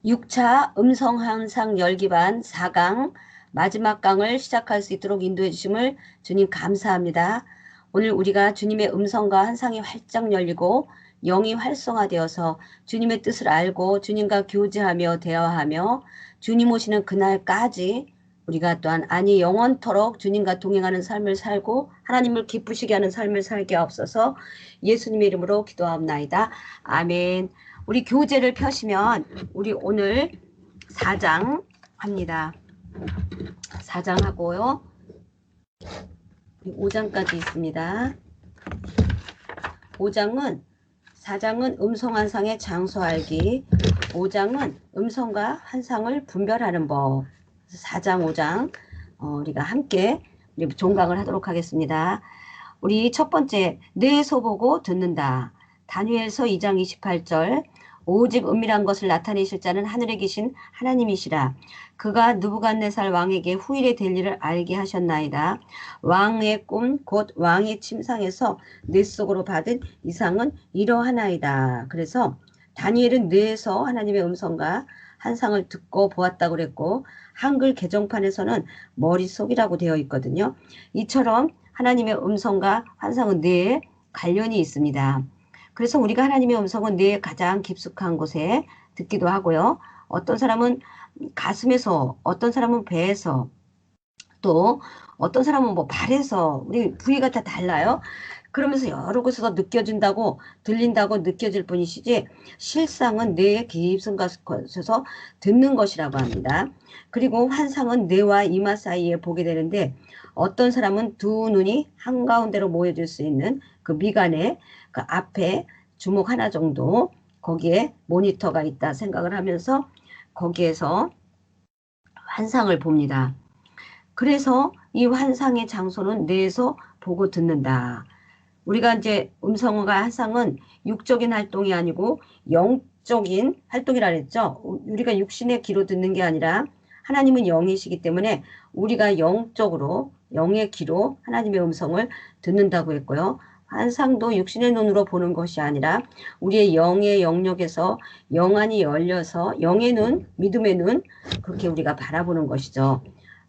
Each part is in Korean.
6차 음성환상 열기반 4강 마지막 강을 시작할 수 있도록 인도해 주심을 주님 감사합니다. 오늘 우리가 주님의 음성과 환상이 활짝 열리고 영이 활성화되어서 주님의 뜻을 알고 주님과 교제하며 대화하며 주님 오시는 그날까지 우리가 또한 아니 영원토록 주님과 동행하는 삶을 살고 하나님을 기쁘시게 하는 삶을 살게 하옵소서. 예수님의 이름으로 기도하옵나이다. 아멘. 우리 교재를 펴시면 우리 오늘 4장 합니다. 4장 하고요. 5장까지 있습니다. 4장은 음성환상의 장소 알기, 5장은 음성과 환상을 분별하는 법. 4장, 5장 우리가 함께 종강을 하도록 하겠습니다. 우리 첫 번째, 뇌에서 보고 듣는다. 다니엘서 2장 28절, 오직 은밀한 것을 나타내실 자는 하늘에 계신 하나님이시라. 그가 느부갓네살 왕에게 후일에 될 일을 알게 하셨나이다. 왕의 꿈 곧 왕의 침상에서 뇌 속으로 받은 이상은 이러하나이다. 그래서 다니엘은 뇌에서 하나님의 음성과 환상을 듣고 보았다고 그랬고, 한글 개정판에서는 머릿속이라고 되어 있거든요. 이처럼 하나님의 음성과 환상은 뇌에 관련이 있습니다. 그래서 우리가 하나님의 음성은 뇌의 가장 깊숙한 곳에 듣기도 하고요. 어떤 사람은 가슴에서, 어떤 사람은 배에서, 또 어떤 사람은 뭐 발에서, 우리 부위가 다 달라요. 그러면서 여러 곳에서 느껴진다고, 들린다고 느껴질 뿐이시지 실상은 뇌의 깊은 곳에서 듣는 것이라고 합니다. 그리고 환상은 뇌와 이마 사이에 보게 되는데, 어떤 사람은 두 눈이 한가운데로 모여질 수 있는 그 미간에 그 앞에 주먹 하나 정도 거기에 모니터가 있다 생각을 하면서 거기에서 환상을 봅니다. 그래서 이 환상의 장소는 뇌에서 보고 듣는다. 우리가 이제 음성과 환상은 육적인 활동이 아니고 영적인 활동이라 그랬죠. 우리가 육신의 귀로 듣는 게 아니라 하나님은 영이시기 때문에 우리가 영적으로 영의 귀로 하나님의 음성을 듣는다고 했고요. 환상도 육신의 눈으로 보는 것이 아니라 우리의 영의 영역에서 영안이 열려서 영의 눈, 믿음의 눈 그렇게 우리가 바라보는 것이죠.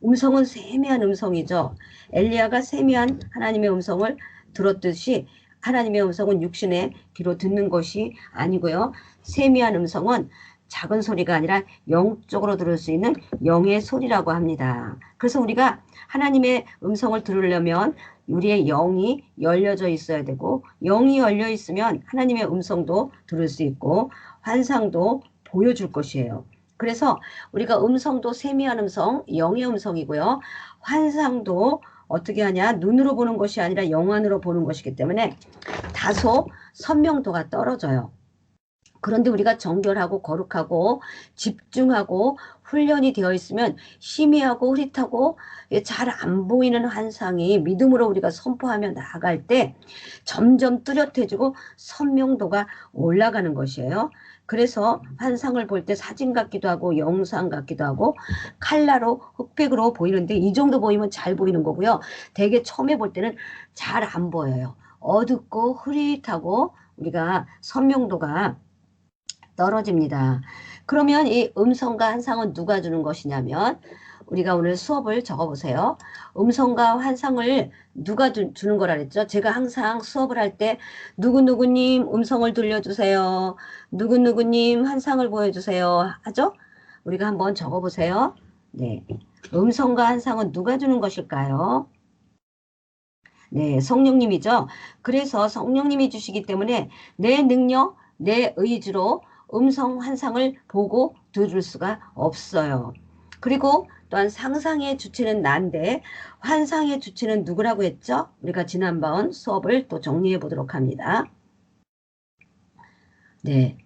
음성은 세미한 음성이죠. 엘리야가 세미한 하나님의 음성을 들었듯이 하나님의 음성은 육신의 귀로 듣는 것이 아니고요. 세미한 음성은 작은 소리가 아니라 영적으로 들을 수 있는 영의 소리라고 합니다. 그래서 우리가 하나님의 음성을 들으려면 우리의 영이 열려져 있어야 되고 영이 열려 있으면 하나님의 음성도 들을 수 있고 환상도 보여줄 것이에요. 그래서 우리가 음성도 세미한 음성, 영의 음성이고요. 환상도 어떻게 하냐? 눈으로 보는 것이 아니라 영안으로 보는 것이기 때문에 다소 선명도가 떨어져요. 그런데 우리가 정결하고 거룩하고 집중하고 훈련이 되어 있으면 희미하고 흐릿하고 잘 안 보이는 환상이 믿음으로 우리가 선포하며 나아갈 때 점점 뚜렷해지고 선명도가 올라가는 것이에요. 그래서 환상을 볼 때 사진 같기도 하고 영상 같기도 하고 칼라로 흑백으로 보이는데 이 정도 보이면 잘 보이는 거고요. 되게 처음에 볼 때는 잘 안 보여요. 어둡고 흐릿하고 우리가 선명도가 떨어집니다. 그러면 이 음성과 환상은 누가 주는 것이냐면 우리가 오늘 수업을 적어보세요. 음성과 환상을 누가 주는 거라 그랬죠? 제가 항상 수업을 할 때 누구누구님 음성을 들려주세요. 누구누구님 환상을 보여주세요. 하죠? 우리가 한번 적어보세요. 네, 음성과 환상은 누가 주는 것일까요? 네, 성령님이죠. 그래서 성령님이 주시기 때문에 내 능력, 내 의지로 음성 환상을 보고 들을 수가 없어요. 그리고 또한 상상의 주체는 난데 환상의 주체는 누구라고 했죠? 우리가 지난번 수업을 또 정리해 보도록 합니다. 네,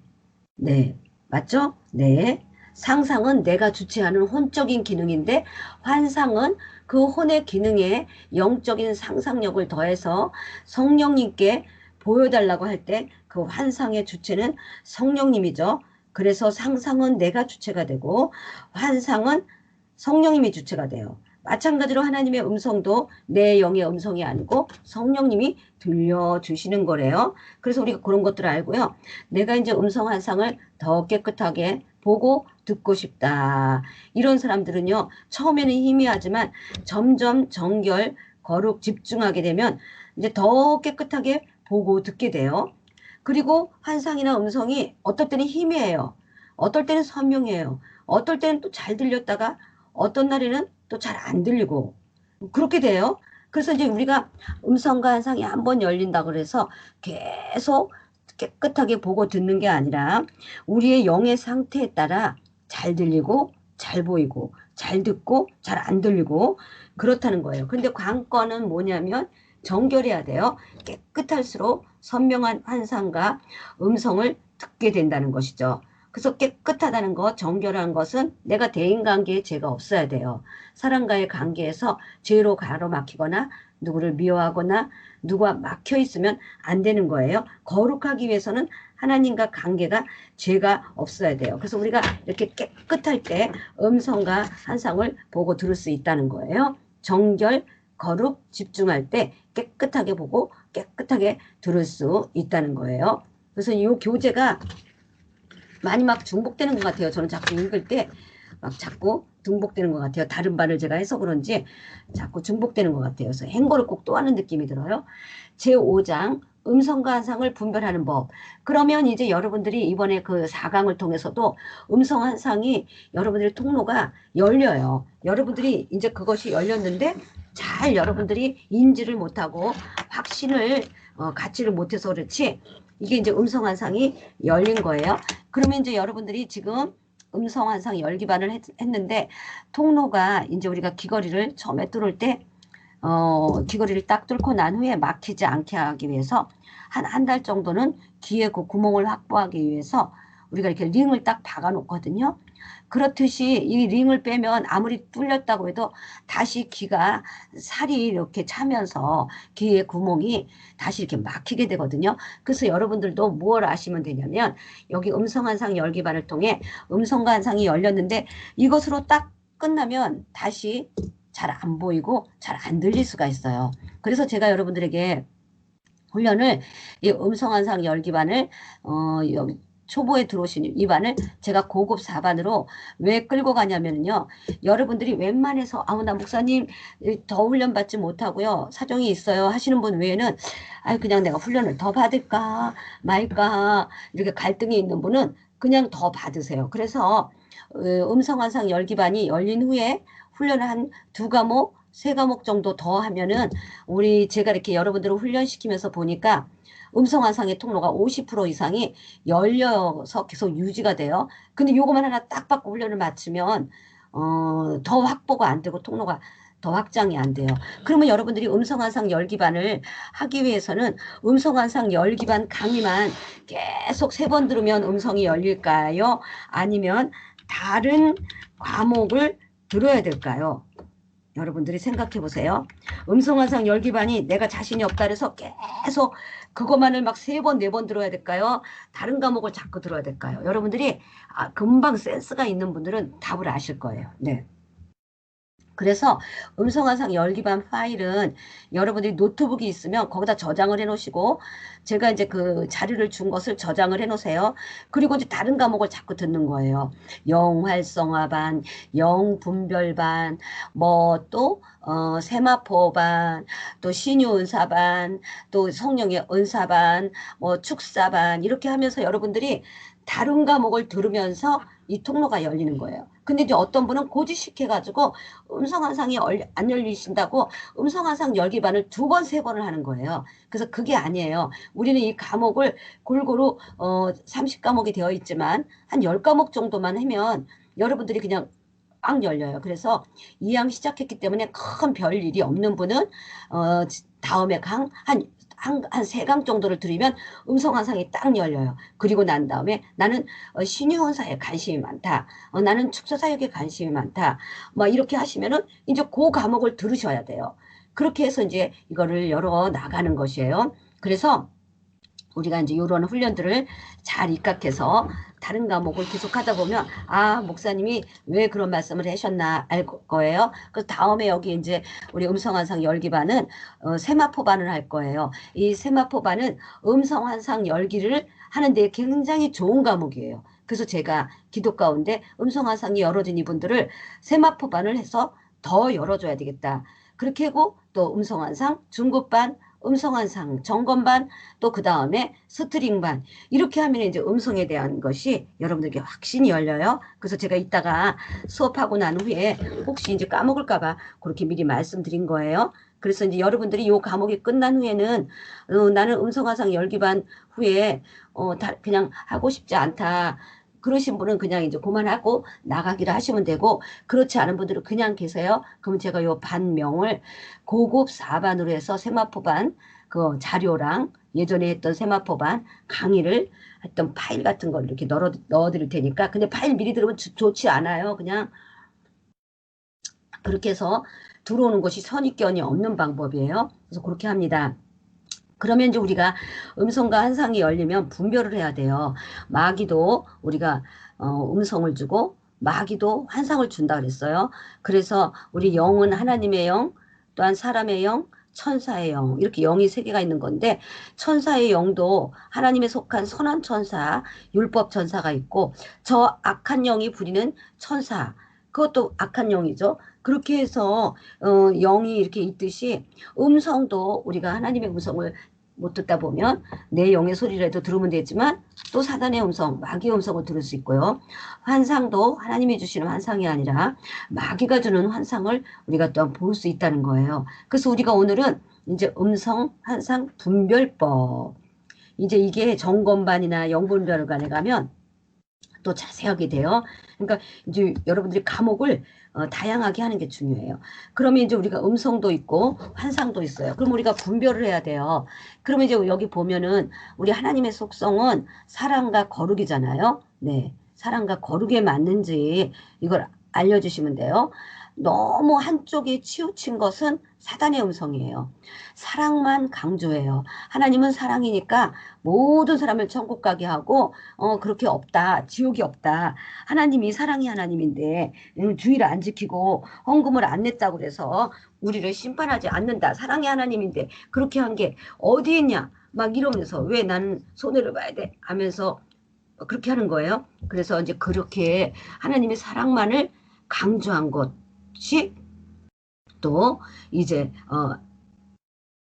네, 맞죠? 네. 상상은 내가 주체하는 혼적인 기능인데 환상은 그 혼의 기능에 영적인 상상력을 더해서 성령님께 보여달라고 할 때 그 환상의 주체는 성령님이죠. 그래서 상상은 내가 주체가 되고 환상은 성령님이 주체가 돼요. 마찬가지로 하나님의 음성도 내 영의 음성이 아니고 성령님이 들려주시는 거래요. 그래서 우리가 그런 것들을 알고요. 내가 이제 음성 환상을 더 깨끗하게 보고 듣고 싶다. 이런 사람들은요, 처음에는 희미하지만 점점 정결, 거룩, 집중하게 되면 이제 더 깨끗하게 보고 듣게 돼요. 그리고 환상이나 음성이 어떨 때는 희미해요. 어떨 때는 선명해요. 어떨 때는 또 잘 들렸다가 어떤 날에는 또 잘 안 들리고 그렇게 돼요. 그래서 이제 우리가 음성과 환상이 한번 열린다 그래서 계속 깨끗하게 보고 듣는 게 아니라 우리의 영의 상태에 따라 잘 들리고 잘 보이고 잘 듣고 잘 안 들리고 그렇다는 거예요. 근데 관건은 뭐냐면 정결해야 돼요. 깨끗할수록 선명한 환상과 음성을 듣게 된다는 것이죠. 그래서 깨끗하다는 것, 정결한 것은 내가 대인관계에 죄가 없어야 돼요. 사람과의 관계에서 죄로 가로막히거나 누구를 미워하거나 누가 막혀 있으면 안 되는 거예요. 거룩하기 위해서는 하나님과 관계가 죄가 없어야 돼요. 그래서 우리가 이렇게 깨끗할 때 음성과 환상을 보고 들을 수 있다는 거예요. 정결, 거룩, 집중할 때 깨끗하게 보고 깨끗하게 들을 수 있다는 거예요. 그래서 이 교재가 많이 막 중복되는 것 같아요. 저는 자꾸 읽을 때 막 자꾸 중복되는 것 같아요. 다른 반을 제가 해서 그런지 자꾸 중복되는 것 같아요. 그래서 행보를 꼭 또 하는 느낌이 들어요. 제5장 음성과 환상을 분별하는 법. 그러면 이제 여러분들이 이번에 그 4강을 통해서도 음성 환상이 여러분들의 통로가 열려요. 여러분들이 이제 그것이 열렸는데 잘 여러분들이 인지를 못하고 확신을 갖지를 못해서 그렇지 이게 이제 음성 환상이 열린 거예요. 그러면 이제 여러분들이 지금 음성 환상 열기반을 했는데 통로가 이제 우리가 귀걸이를 처음에 뚫을 때 귀걸이를 딱 뚫고 난 후에 막히지 않게 하기 위해서 한 달 정도는 귀에 그 구멍을 확보하기 위해서 우리가 이렇게 링을 딱 박아 놓거든요. 그렇듯이 이 링을 빼면 아무리 뚫렸다고 해도 다시 귀가 살이 이렇게 차면서 귀의 구멍이 다시 이렇게 막히게 되거든요. 그래서 여러분들도 뭘 아시면 되냐면 여기 음성환상 열기반을 통해 음성과 환상이 열렸는데 이것으로 딱 끝나면 다시 잘 안 보이고 잘 안 들릴 수가 있어요. 그래서 제가 여러분들에게 훈련을 이 음성환상 열기반을 여기 초보에 들어오신 이 반을 제가 고급 4반으로 왜 끌고 가냐면요. 여러분들이 웬만해서 나 목사님 더 훈련 받지 못하고요. 사정이 있어요 하시는 분 외에는 그냥 내가 훈련을 더 받을까 말까 이렇게 갈등이 있는 분은 그냥 더 받으세요. 그래서 음성환상 열기반이 열린 후에 훈련을 한 2과목 3과목 정도 더 하면은 제가 이렇게 여러분들을 훈련시키면서 보니까 음성환상의 통로가 50% 이상이 열려서 계속 유지가 돼요. 근데 요것만 하나 딱 받고 훈련을 마치면 더 확보가 안 되고 통로가 더 확장이 안 돼요. 그러면 여러분들이 음성환상 열기반을 하기 위해서는 음성환상 열기반 강의만 계속 3번 들으면 음성이 열릴까요? 아니면 다른 과목을 들어야 될까요? 여러분들이 생각해 보세요. 음성환상 열기반이 내가 자신이 없다 그래서 계속 그것만을 막 3번, 4번 들어야 될까요? 다른 과목을 자꾸 들어야 될까요? 여러분들이 금방 센스가 있는 분들은 답을 아실 거예요. 네. 그래서 음성환상 열기반 파일은 여러분들이 노트북이 있으면 거기다 저장을 해 놓으시고 제가 이제 그 자료를 준 것을 저장을 해 놓으세요. 그리고 이제 다른 과목을 자꾸 듣는 거예요. 영활성화반, 영분별반, 뭐 또 세마포반, 또 신유은사반, 또 성령의 은사반, 뭐 축사반 이렇게 하면서 여러분들이 다른 과목을 들으면서 이 통로가 열리는 거예요. 근데 이제 어떤 분은 고지식해가지고 음성환상이 안 열리신다고 음성환상 열기반을 2번, 3번을 하는 거예요. 그래서 그게 아니에요. 우리는 이 과목을 골고루 30과목이 되어 있지만 한 10과목 정도만 하면 여러분들이 그냥 꽉 열려요. 그래서 2양 시작했기 때문에 큰 별일이 없는 분은 다음에 한 3강 정도를 들으면 음성환상이 딱 열려요. 그리고 난 다음에 나는 신유헌사에 관심이 많다. 나는 축사사역에 관심이 많다. 막 이렇게 하시면은 이제 그 과목을 들으셔야 돼요. 그렇게 해서 이제 이거를 열어 나가는 것이에요. 그래서 우리가 이제 이런 훈련들을 잘 입각해서 다른 과목을 계속 하다 보면 목사님이 왜 그런 말씀을 하셨나 알 거예요. 그래서 다음에 여기 이제 우리 음성환상 열기반은 세마포반을 할 거예요. 이 세마포반은 음성환상 열기를 하는데 굉장히 좋은 과목이에요. 그래서 제가 기도 가운데 음성환상이 열어진 이분들을 세마포반을 해서 더 열어줘야 되겠다. 그렇게 하고 또 음성환상 중급반, 음성환상 점검반, 또 그 다음에 스트링반, 이렇게 하면 이제 음성에 대한 것이 여러분들에게 확신이 열려요. 그래서 제가 이따가 수업하고 난 후에 혹시 이제 까먹을까봐 그렇게 미리 말씀드린 거예요. 그래서 이제 여러분들이 이 과목이 끝난 후에는 나는 음성환상 열기반 후에 그냥 하고 싶지 않다. 그러신 분은 그냥 이제 그만하고 나가기를 하시면 되고, 그렇지 않은 분들은 그냥 계세요. 그럼 제가 요 반명을 고급 4반으로 해서 세마포반 그 자료랑 예전에 했던 세마포반 강의를 했던 파일 같은 걸 이렇게 넣어드릴 테니까, 근데 파일 미리 들으면 좋지 않아요. 그냥 그렇게 해서 들어오는 것이 선입견이 없는 방법이에요. 그래서 그렇게 합니다. 그러면 이제 우리가 음성과 한상이 열리면 분별을 해야 돼요. 마귀도 우리가 음성을 주고 마귀도 환상을 준다 그랬어요. 그래서 우리 영은 하나님의 영, 또한 사람의 영, 천사의 영, 이렇게 영이 세 개가 있는 건데, 천사의 영도 하나님에 속한 선한 천사, 율법 천사가 있고, 저 악한 영이 부리는 천사, 그것도 악한 영이죠. 그렇게 해서 영이 이렇게 있듯이 음성도 우리가 하나님의 음성을 못 듣다 보면 내 영의 소리라도 들으면 되지만 또 사단의 음성, 마귀의 음성을 들을 수 있고요. 환상도 하나님이 주시는 환상이 아니라 마귀가 주는 환상을 우리가 또한 볼 수 있다는 거예요. 그래서 우리가 오늘은 이제 음성, 환상, 분별법, 이제 이게 점검반이나 영분별관에 가면 또 자세하게 돼요. 그러니까 이제 여러분들이 과목을 다양하게 하는 게 중요해요. 그러면 이제 우리가 음성도 있고 환상도 있어요. 그럼 우리가 분별을 해야 돼요. 그러면 이제 여기 보면은 우리 하나님의 속성은 사랑과 거룩이잖아요. 네, 사랑과 거룩에 맞는지 이걸 알려주시면 돼요. 너무 한쪽에 치우친 것은 사단의 음성이에요. 사랑만 강조해요. 하나님은 사랑이니까 모든 사람을 천국 가게 하고 그렇게 없다. 지옥이 없다. 하나님이 사랑이 하나님인데 주의를 안 지키고 헌금을 안 냈다고 그래서 우리를 심판하지 않는다. 사랑의 하나님인데 그렇게 한 게 어디 있냐. 막 이러면서 왜 나는 손해를 봐야 돼 하면서 그렇게 하는 거예요. 그래서 이제 그렇게 하나님의 사랑만을 강조한 것이 또 이제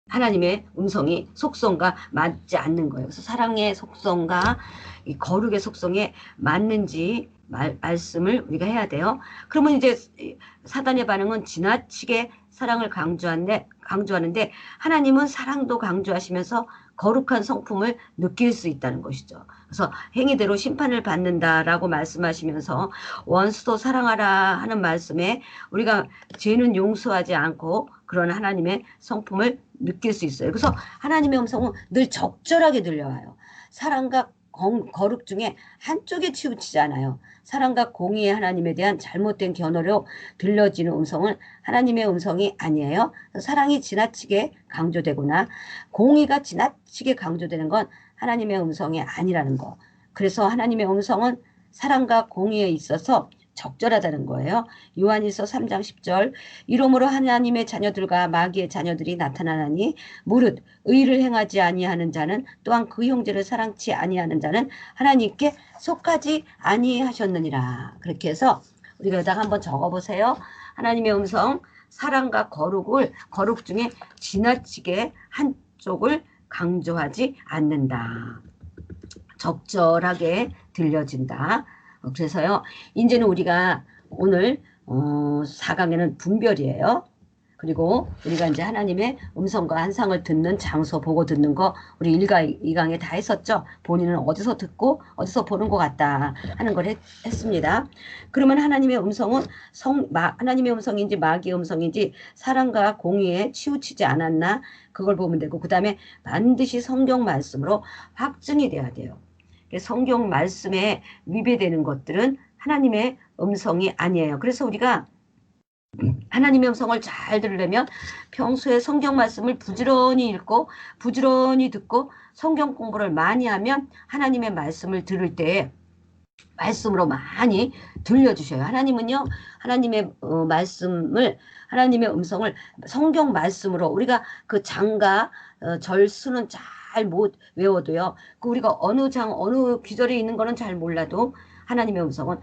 하나님의 음성이 속성과 맞지 않는 거예요. 그래서 사랑의 속성과 이 거룩의 속성에 맞는지 말씀을 우리가 해야 돼요. 그러면 이제 사단의 반응은 지나치게 사랑을 강조하는데 하나님은 사랑도 강조하시면서 거룩한 성품을 느낄 수 있다는 것이죠. 그래서 행위대로 심판을 받는다라고 말씀하시면서 원수도 사랑하라 하는 말씀에 우리가 죄는 용서하지 않고 그런 하나님의 성품을 느낄 수 있어요. 그래서 하나님의 음성은 늘 적절하게 들려와요. 사랑과 거룩 중에 한쪽에 치우치지 않아요. 사랑과 공의의 하나님에 대한 잘못된 견해로 들려지는 음성은 하나님의 음성이 아니에요. 사랑이 지나치게 강조되거나 공의가 지나치게 강조되는 건 하나님의 음성이 아니라는 거. 그래서 하나님의 음성은 사랑과 공의에 있어서 적절하다는 거예요. 요한일서 3장 10절 이러므로 하나님의 자녀들과 마귀의 자녀들이 나타나나니 무릇 의를 행하지 아니하는 자는 또한 그 형제를 사랑치 아니하는 자는 하나님께 속하지 아니하셨느니라. 그렇게 해서 우리가 여기다가 한번 적어보세요. 하나님의 음성 사랑과 거룩 중에 지나치게 한쪽을 강조하지 않는다. 적절하게 들려진다. 그래서요, 이제는 우리가 오늘 4강에는 분별이에요. 그리고 우리가 이제 하나님의 음성과 환상을 듣는 장소 보고 듣는 거 우리 1강, 2강에 다 했었죠. 본인은 어디서 듣고 어디서 보는 것 같다 하는 걸 했습니다. 그러면 하나님의 음성은 하나님의 음성인지 마귀의 음성인지 사랑과 공의에 치우치지 않았나 그걸 보면 되고, 그 다음에 반드시 성경 말씀으로 확증이 돼야 돼요. 성경 말씀에 위배되는 것들은 하나님의 음성이 아니에요. 그래서 우리가 하나님의 음성을 잘 들으려면 평소에 성경 말씀을 부지런히 읽고 부지런히 듣고 성경 공부를 많이 하면 하나님의 말씀을 들을 때 말씀으로 많이 들려주셔요. 하나님은요, 하나님의 말씀을, 하나님의 음성을 성경 말씀으로 우리가 그 장과 절 수는 잘 못 외워도요. 그 우리가 어느 구절에 있는 거는 잘 몰라도 하나님의 음성은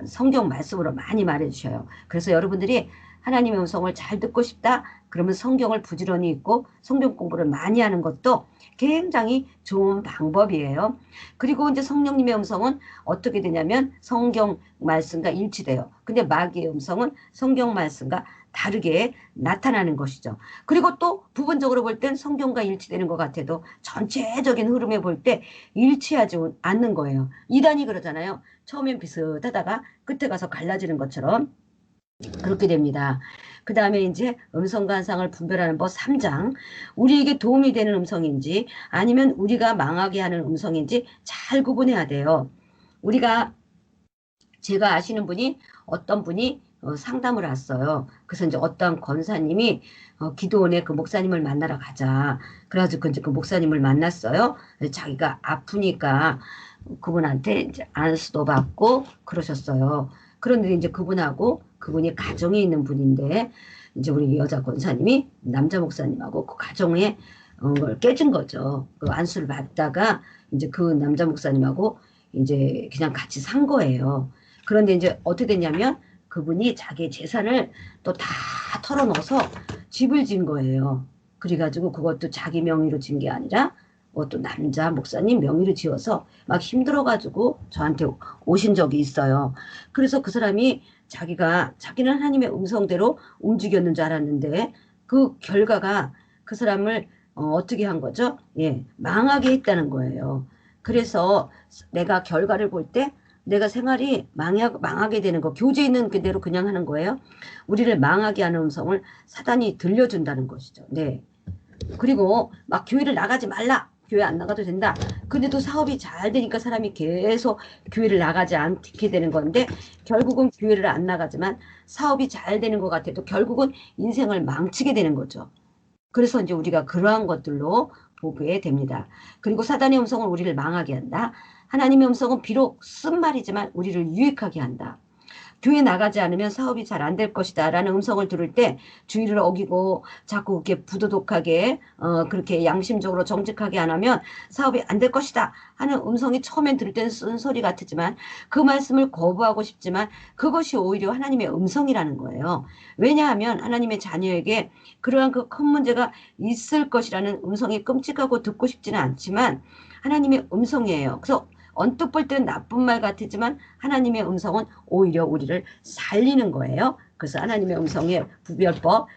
성경 말씀으로 많이 말해주셔요. 그래서 여러분들이 하나님의 음성을 잘 듣고 싶다? 그러면 성경을 부지런히 읽고 성경 공부를 많이 하는 것도 굉장히 좋은 방법이에요. 그리고 이제 성령님의 음성은 어떻게 되냐면 성경 말씀과 일치돼요. 근데 마귀의 음성은 성경 말씀과 다르게 나타나는 것이죠. 그리고 또 부분적으로 볼 땐 성경과 일치되는 것 같아도 전체적인 흐름에 볼 때 일치하지 않는 거예요. 이단이 그러잖아요. 처음엔 비슷하다가 끝에 가서 갈라지는 것처럼 그렇게 됩니다. 그 다음에 이제 음성과 한상을 분별하는 법 3장. 우리에게 도움이 되는 음성인지 아니면 우리가 망하게 하는 음성인지 잘 구분해야 돼요. 제가 아시는 분이 어떤 분이 상담을 왔어요. 그래서 이제 어떤 권사님이 기도원에 그 목사님을 만나러 가자. 그래가지고 이제 그 목사님을 만났어요. 자기가 아프니까 그분한테 이제 안수도 받고 그러셨어요. 그런데 이제 그분이 가정에 있는 분인데 이제 우리 여자 권사님이 남자 목사님하고 그 가정에 걸 깨진 거죠. 그 안수를 받다가 이제 그 남자 목사님하고 이제 그냥 같이 산 거예요. 그런데 이제 어떻게 됐냐면 그분이 자기 재산을 또 다 털어넣어서 집을 진 거예요. 그래가지고 그것도 자기 명의로 진 게 아니라 또 남자 목사님 명의로 지어서 막 힘들어가지고 저한테 오신 적이 있어요. 그래서 그 사람이 자기는 하나님의 음성대로 움직였는 줄 알았는데 그 결과가 그 사람을 어떻게 한 거죠? 예, 망하게 했다는 거예요. 그래서 내가 결과를 볼 때 내가 생활이 망하게 되는 거, 교제 있는 그대로 그냥 하는 거예요. 우리를 망하게 하는 음성을 사단이 들려준다는 것이죠. 네. 그리고 막 교회를 나가지 말라. 교회 안 나가도 된다. 근데도 사업이 잘 되니까 사람이 계속 교회를 나가지 않게 되는 건데 결국은 교회를 안 나가지만 사업이 잘 되는 것 같아도 결국은 인생을 망치게 되는 거죠. 그래서 이제 우리가 그러한 것들로 보게 됩니다. 그리고 사단의 음성은 우리를 망하게 한다. 하나님의 음성은 비록 쓴 말이지만 우리를 유익하게 한다. 교회 나가지 않으면 사업이 잘 안 될 것이다 라는 음성을 들을 때 주의를 어기고 자꾸 그렇게 부도덕하게 그렇게 양심적으로 정직하게 안 하면 사업이 안 될 것이다 하는 음성이 처음엔 들을 때는 쓴소리 같았지만 그 말씀을 거부하고 싶지만 그것이 오히려 하나님의 음성이라는 거예요. 왜냐하면 하나님의 자녀에게 그러한 그 큰 문제가 있을 것이라는 음성이 끔찍하고 듣고 싶지는 않지만 하나님의 음성이에요. 그래서 언뜻 볼 때는 나쁜 말 같지만 하나님의 음성은 오히려 우리를 살리는 거예요. 그래서 하나님의 음성의 구별법,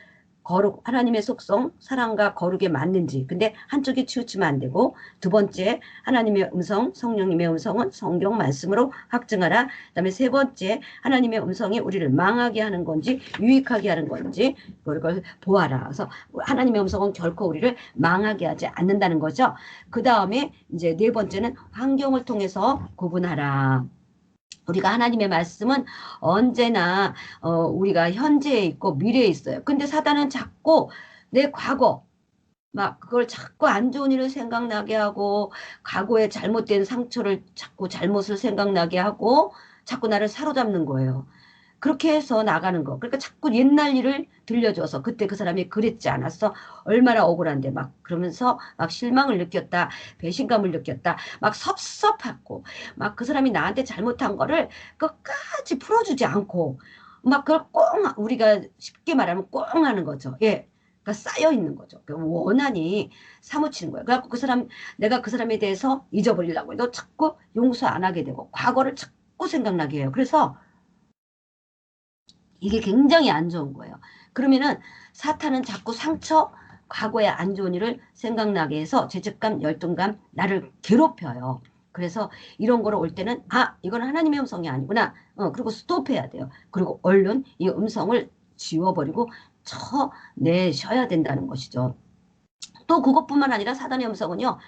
거룩, 하나님의 속성, 사랑과 거룩에 맞는지. 근데 한쪽이 치우치면 안 되고 두 번째 하나님의 음성, 성령님의 음성은 성경 말씀으로 확증하라. 그다음에 세 번째 하나님의 음성이 우리를 망하게 하는 건지 유익하게 하는 건지 그걸 보아라. 그래서 하나님의 음성은 결코 우리를 망하게 하지 않는다는 거죠. 그 다음에 이제 네 번째는 환경을 통해서 구분하라. 우리가 하나님의 말씀은 언제나 우리가 현재에 있고 미래에 있어요. 근데 사단은 자꾸 내 과거 막 그걸 자꾸 안 좋은 일을 생각나게 하고 과거에 잘못된 상처를 자꾸 잘못을 생각나게 하고 자꾸 나를 사로잡는 거예요. 그렇게 해서 나가는 거. 그러니까 자꾸 옛날 일을 들려줘서 그때 그 사람이 그랬지 않았어? 얼마나 억울한데 막 그러면서 막 실망을 느꼈다. 배신감을 느꼈다. 막 섭섭하고 막 그 사람이 나한테 잘못한 거를 끝까지 풀어주지 않고 막 그걸 꽁 우리가 쉽게 말하면 꽁 하는 거죠. 예. 그러니까 쌓여 있는 거죠. 그러니까 원한이 사무치는 거예요. 그래갖고 내가 그 사람에 대해서 잊어버리려고 해도 자꾸 용서 안 하게 되고 과거를 자꾸 생각나게 해요. 그래서 이게 굉장히 안 좋은 거예요. 그러면은 사탄은 자꾸 상처, 과거의 안 좋은 일을 생각나게 해서 죄책감, 열등감, 나를 괴롭혀요. 그래서 이런 거로 올 때는 이건 하나님의 음성이 아니구나. 그리고 스톱해야 돼요. 그리고 얼른 이 음성을 지워버리고 쳐내셔야 된다는 것이죠. 또 그것뿐만 아니라 사단의 음성은요.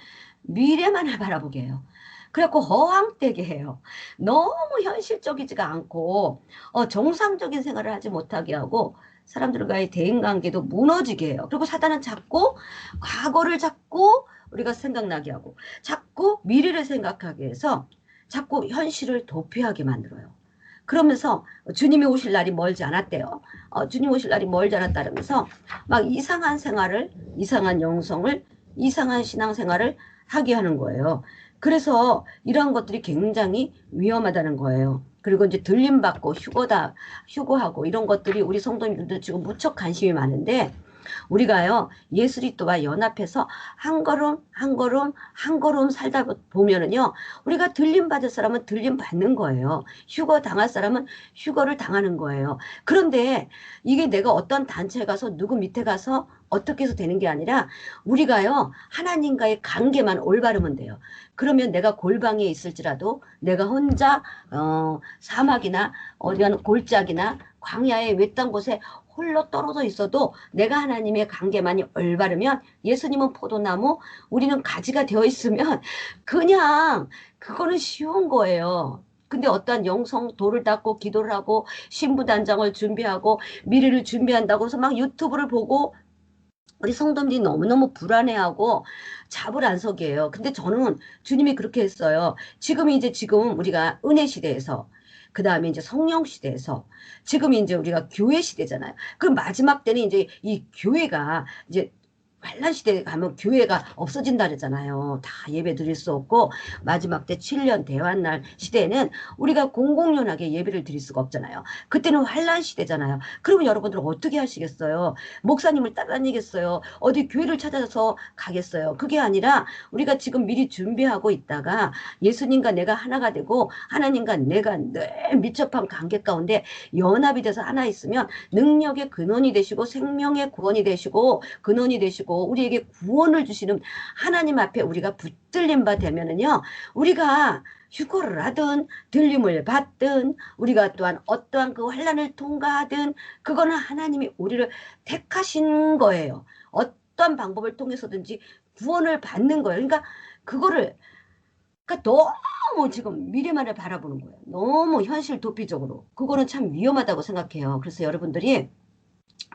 미래만을 바라보게 해요. 그래갖고 허황되게 해요. 너무 현실적이지가 않고 정상적인 생활을 하지 못하게 하고 사람들과의 대인관계도 무너지게 해요. 그리고 사단은 자꾸 과거를 자꾸 우리가 생각나게 하고 자꾸 미래를 생각하게 해서 자꾸 현실을 도피하게 만들어요. 그러면서 주님이 오실 날이 멀지 않았대요. 주님 오실 날이 멀지 않았다면서 막 이상한 생활을, 이상한 영성을, 이상한 신앙생활을 하게 하는 거예요. 그래서 이러한 것들이 굉장히 위험하다는 거예요. 그리고 이제 들림받고 휴거하고 이런 것들이 우리 성도님들도 지금 무척 관심이 많은데, 우리가요, 예수 그리스도와 연합해서 한 걸음 한 걸음 한 걸음 살다 보면은요, 우리가 들림 받을 사람은 들림 받는 거예요. 휴거 당할 사람은 휴거를 당하는 거예요. 그런데 이게 내가 어떤 단체에 가서 누구 밑에 가서 어떻게 해서 되는 게 아니라, 우리가요 하나님과의 관계만 올바르면 돼요. 그러면 내가 골방에 있을지라도, 내가 혼자 사막이나 어디가는 골짜기나 광야의 외딴 곳에 홀로 떨어져 있어도 내가 하나님의 관계만이 올바르면, 예수님은 포도나무, 우리는 가지가 되어 있으면 그냥 그거는 쉬운 거예요. 근데 어떠한 영성 도를 닦고 기도를 하고 신부단장을 준비하고 미래를 준비한다고 해서 막 유튜브를 보고 우리 성도들이 너무너무 불안해하고 자불안석이에요. 근데 저는 주님이 그렇게 했어요. 지금 우리가 은혜 시대에서, 그 다음에 이제 성령 시대에서, 지금 이제 우리가 교회 시대잖아요. 그럼 마지막 때는 이제 이 교회가 이제 환란 시대에 가면 교회가 없어진다 그러잖아요. 다 예배 드릴 수 없고, 마지막 때 7년 대환날 시대에는 우리가 공공연하게 예배를 드릴 수가 없잖아요. 그때는 환란 시대잖아요. 그러면 여러분들 어떻게 하시겠어요? 목사님을 따라다니겠어요? 어디 교회를 찾아서 가겠어요? 그게 아니라 우리가 지금 미리 준비하고 있다가 예수님과 내가 하나가 되고 하나님과 내가 늘 밀접한 관계 가운데 연합이 돼서 하나 있으면 능력의 근원이 되시고 생명의 구원이 되시고 근원이 되시고 우리에게 구원을 주시는 하나님 앞에 우리가 붙들린 바 되면은요, 우리가 휴거를 하든 들림을 받든 우리가 또한 어떠한 그 환난을 통과하든 그거는 하나님이 우리를 택하신 거예요. 어떤 방법을 통해서든지 구원을 받는 거예요. 그러니까 그거를, 그러니까 너무 지금 미래만을 바라보는 거예요. 너무 현실 도피적으로. 그거는 참 위험하다고 생각해요. 그래서 여러분들이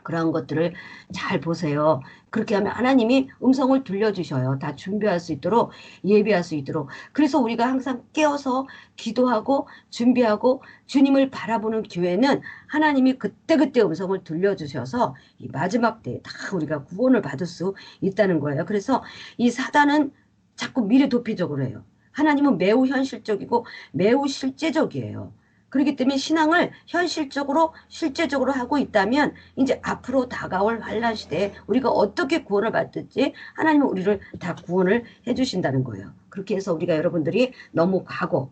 그런 것들을 잘 보세요. 그렇게 하면 하나님이 음성을 들려주셔요. 다 준비할 수 있도록, 예비할 수 있도록. 그래서 우리가 항상 깨어서 기도하고 준비하고 주님을 바라보는 교회는 하나님이 그때그때 음성을 들려주셔서 이 마지막 때에 다 우리가 구원을 받을 수 있다는 거예요. 그래서 이 사단은 자꾸 미래 도피적으로 해요. 하나님은 매우 현실적이고 매우 실제적이에요. 그렇기 때문에 신앙을 현실적으로 실제적으로 하고 있다면 이제 앞으로 다가올 환란 시대에 우리가 어떻게 구원을 받을지 하나님은 우리를 다 구원을 해주신다는 거예요. 그렇게 해서 우리가 여러분들이 너무 과거,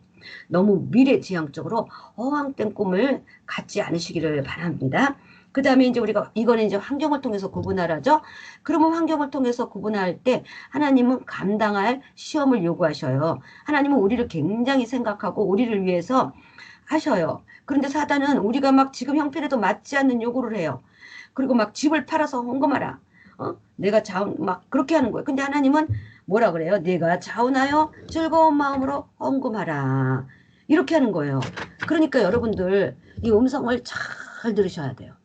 너무 미래지향적으로 허황된 꿈을 갖지 않으시기를 바랍니다. 그 다음에 이제 우리가 이거는 이제 환경을 통해서 구분하라죠. 그러면 환경을 통해서 구분할 때 하나님은 감당할 시험을 요구하셔요. 하나님은 우리를 굉장히 생각하고 우리를 위해서 하셔요. 그런데 사단은 우리가 막 지금 형편에도 맞지 않는 요구를 해요. 그리고 막 집을 팔아서 헌금하라. 내가 막 그렇게 하는 거예요. 근데 하나님은 뭐라 그래요? 내가 자원하여 즐거운 마음으로 헌금하라. 이렇게 하는 거예요. 그러니까 여러분들 이 음성을 잘 들으셔야 돼요.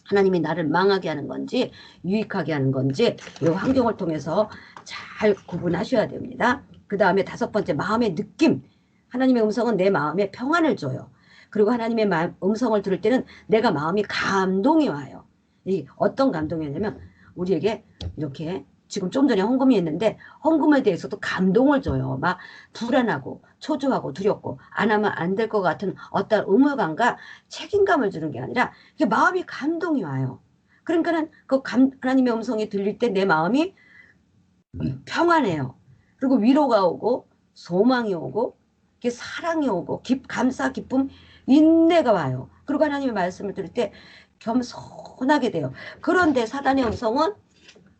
하나님이 나를 망하게 하는 건지 유익하게 하는 건지 이 환경을 통해서 잘 구분하셔야 됩니다. 그 다음에 5번째, 마음의 느낌. 하나님의 음성은 내 마음에 평안을 줘요. 그리고 하나님의 음성을 들을 때는 내가 마음이 감동이 와요. 이 어떤 감동이냐면 우리에게 이렇게 지금 좀 전에 헌금이 있는데 헌금에 대해서도 감동을 줘요. 막 불안하고 초조하고 두렵고 안 하면 안 될 것 같은 어떤 의무감과 책임감을 주는 게 아니라 이게 마음이 감동이 와요. 그러니까는 하나님의 음성이 들릴 때 내 마음이 평안해요. 그리고 위로가 오고 소망이 오고 사랑이 오고 감사 기쁨 인내가 와요. 그리고 하나님의 말씀을 들을 때 겸손하게 돼요. 그런데 사단의 음성은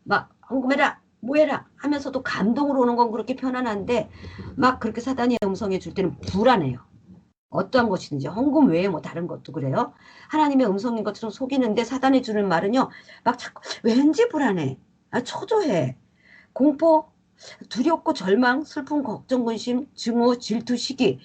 막 헌금해라 뭐해라 하면서도 감동으로 오는 건 그렇게 편안한데 막 그렇게 사단의 음성이 줄 때는 불안해요. 어떠한 것이든지 헌금 외에 뭐 다른 것도 그래요. 하나님의 음성인 것처럼 속이는데 사단이 주는 말은요 막 자꾸 왠지 불안해, 초조해, 공포, 두렵고 절망, 슬픔, 걱정, 근심, 증오, 질투, 시기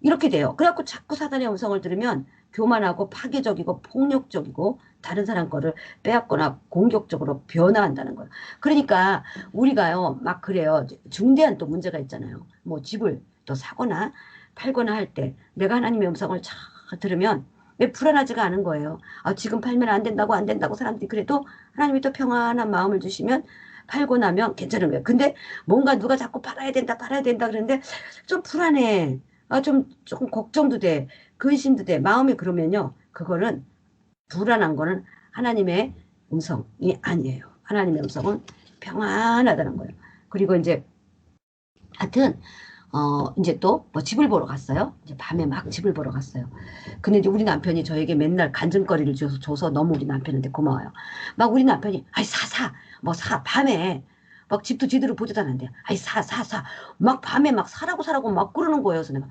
이렇게 돼요. 그래갖고 자꾸 사단의 음성을 들으면 교만하고 파괴적이고 폭력적이고 다른 사람 거를 빼앗거나 공격적으로 변화한다는 거예요. 그러니까 우리가요 막 그래요. 중대한 또 문제가 있잖아요. 뭐 집을 또 사거나 팔거나 할 때 내가 하나님의 음성을 잘 들으면 왜 불안하지가 않은 거예요. 지금 팔면 안 된다고 사람들이 그래도 하나님이 또 평안한 마음을 주시면 팔고 나면 괜찮은 거예요. 근데 뭔가 누가 자꾸 팔아야 된다, 팔아야 된다 그러는데 좀 불안해. 조금 걱정도 돼. 근심도 돼. 마음이 그러면요. 그거는 불안한 거는 하나님의 음성이 아니에요. 하나님의 음성은 평안하다는 거예요. 그리고 이제 하여튼 이제 또 뭐 집을 보러 갔어요. 이제 밤에 막 집을 보러 갔어요. 근데 이제 우리 남편이 저에게 맨날 간증거리를 줘서 너무 우리 남편한테 고마워요. 막 우리 남편이 아이 뭐 밤에 막 집도 제대로 보지도 않는데 아이 막 밤에 막 사라고 막 그러는 거예요. 그래서 내가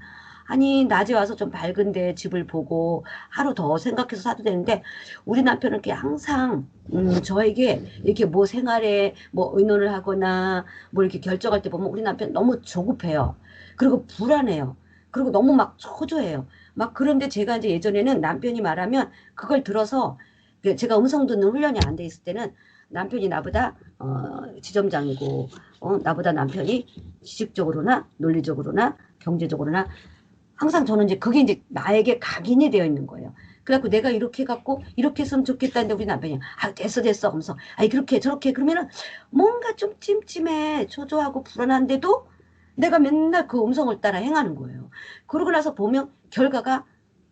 아니 낮에 와서 좀 밝은데 집을 보고 하루 더 생각해서 사도 되는데 우리 남편은 이렇게 항상 저에게 이렇게 뭐 생활에 뭐 의논을 하거나 뭐 이렇게 결정할 때 보면 우리 남편 너무 조급해요. 그리고 불안해요. 그리고 너무 막 초조해요. 막 그런데 제가 이제 예전에는 남편이 말하면 그걸 들어서 제가 음성 듣는 훈련이 안 돼 있을 때는 남편이 나보다 지점장이고 나보다 남편이 지식적으로나 논리적으로나 경제적으로나 항상 저는 이제 그게 이제 나에게 각인이 되어 있는 거예요. 그래갖고 내가 이렇게 해갖고 이렇게 했으면 좋겠다는데 우리 남편이 아 됐어 하면서 아이 그렇게 저렇게 그러면은 뭔가 좀 찜찜해 초조하고 불안한데도 내가 맨날 그 음성을 따라 행하는 거예요. 그러고 나서 보면 결과가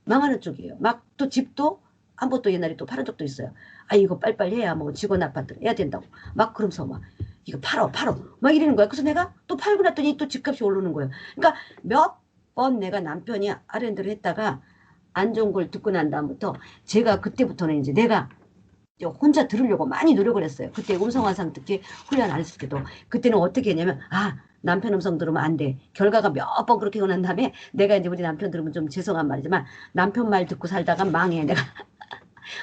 망하는 쪽이에요. 막 또 집도 한 번 또 옛날에 또 팔은 적도 있어요. 아 이거 빨리빨리 해야 뭐 직원 아파트 해야 된다고 막 그러면서 막 이거 팔어 막 이러는 거야. 그래서 내가 또 팔고 났더니 또 집값이 오르는 거예요. 그러니까 몇 번 내가 남편이 아랜드를 했다가 안 좋은 걸 듣고 난 다음부터 제가 그때부터는 이제 내가 혼자 들으려고 많이 노력을 했어요. 그때 음성화상 듣기 훈련 안 했을 때도 그때는 어떻게 했냐면 남편 음성 들으면 안 돼. 결과가 몇 번 그렇게 오난 다음에 내가 이제 우리 남편 들으면 좀 죄송한 말이지만 남편 말 듣고 살다가 망해. 내가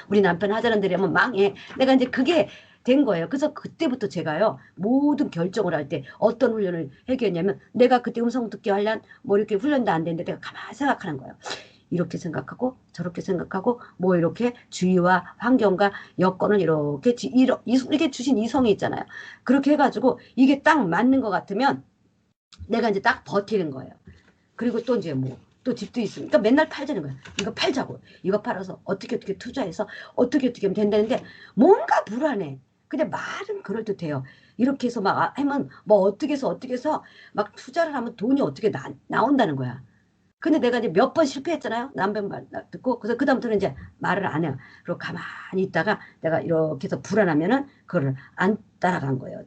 우리 남편 하자는 대로 하면 망해. 내가 이제 그게 된 거예요. 그래서 그때부터 제가요 모든 결정을 할 때 어떤 훈련을 해결했냐면 내가 그때 음성 듣기 하려면 뭐 이렇게 훈련도 안 되는데 내가 가만히 생각하는 거예요. 이렇게 생각하고 저렇게 생각하고 뭐 이렇게 주위와 환경과 여건을 이렇게 주신 이성이 있잖아요. 그렇게 해가지고 이게 딱 맞는 것 같으면 내가 이제 딱 버티는 거예요. 그리고 또 이제 뭐 또 집도 있으니까 맨날 팔자는 거야. 이거 팔자고. 이거 팔아서 어떻게 투자해서 어떻게 하면 된다는데 뭔가 불안해. 근데 말은 그럴듯해요. 이렇게 해서 막 하면 뭐 어떻게 해서 막 투자를 하면 돈이 어떻게 나온다는 거야. 근데 내가 이제 몇 번 실패했잖아요. 남편 말 듣고. 그래서 그다음부터는 이제 말을 안 해요. 그리고 가만히 있다가 내가 이렇게 해서 불안하면은 그거를 안 따라간 거예요.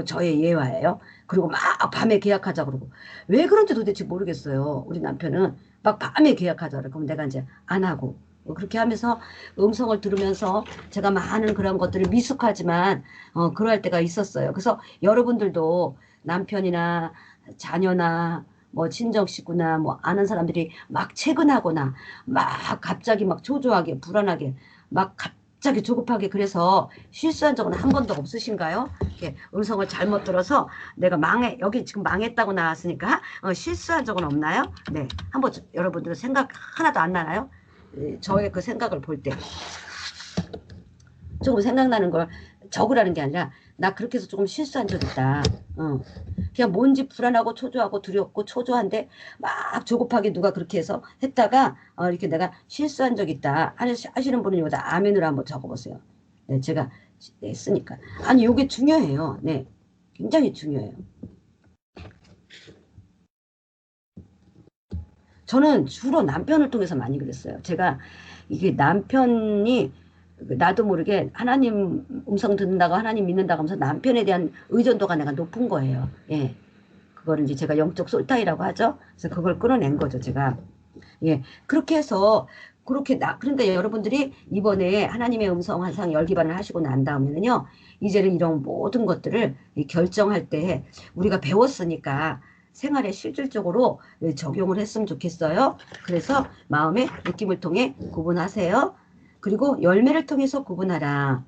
저의 예화예요. 그리고 막 밤에 계약하자 그러고. 왜 그런지 도대체 모르겠어요. 우리 남편은 막 밤에 계약하자 그러고. 그럼 내가 이제 안 하고. 그렇게 하면서 음성을 들으면서 제가 많은 그런 것들을 미숙하지만 그럴 때가 있었어요. 그래서 여러분들도 남편이나 자녀나 뭐 친정 식구나 뭐 아는 사람들이 막 퇴근하거나 막 갑자기 막 초조하게 불안하게 막 갑자기 조급하게 그래서 실수한 적은 한 번도 없으신가요? 이렇게 음성을 잘못 들어서 내가 여기 지금 망했다고 나왔으니까 실수한 적은 없나요? 네, 한번 여러분들은 생각 하나도 안 나나요? 저의 그 생각을 볼 때 조금 생각나는 걸 적으라는 게 아니라 나 그렇게 해서 조금 실수한 적 있다. 그냥 뭔지 불안하고 초조하고 두렵고 초조한데 막 조급하게 누가 그렇게 해서 했다가 이렇게 내가 실수한 적 있다 하시는 분은 여기다 아멘으로 한번 적어보세요. 네, 제가 쓰니까. 아니 이게 중요해요. 네, 굉장히 중요해요. 저는 주로 남편을 통해서 많이 그랬어요. 제가 이게 남편이 나도 모르게 하나님 음성 듣는다고 하나님 믿는다고 하면서 남편에 대한 의존도가 내가 높은 거예요. 예. 그거를 이제 제가 영적 솔타이라고 하죠. 그래서 그걸 끌어낸 거죠, 제가. 예. 그렇게 해서 그러니까 여러분들이 이번에 하나님의 음성 환상 열기반을 하시고 난 다음에는요, 이제는 이런 모든 것들을 결정할 때 우리가 배웠으니까 생활에 실질적으로 적용을 했으면 좋겠어요. 그래서 마음의 느낌을 통해 구분하세요. 그리고 열매를 통해서 구분하라.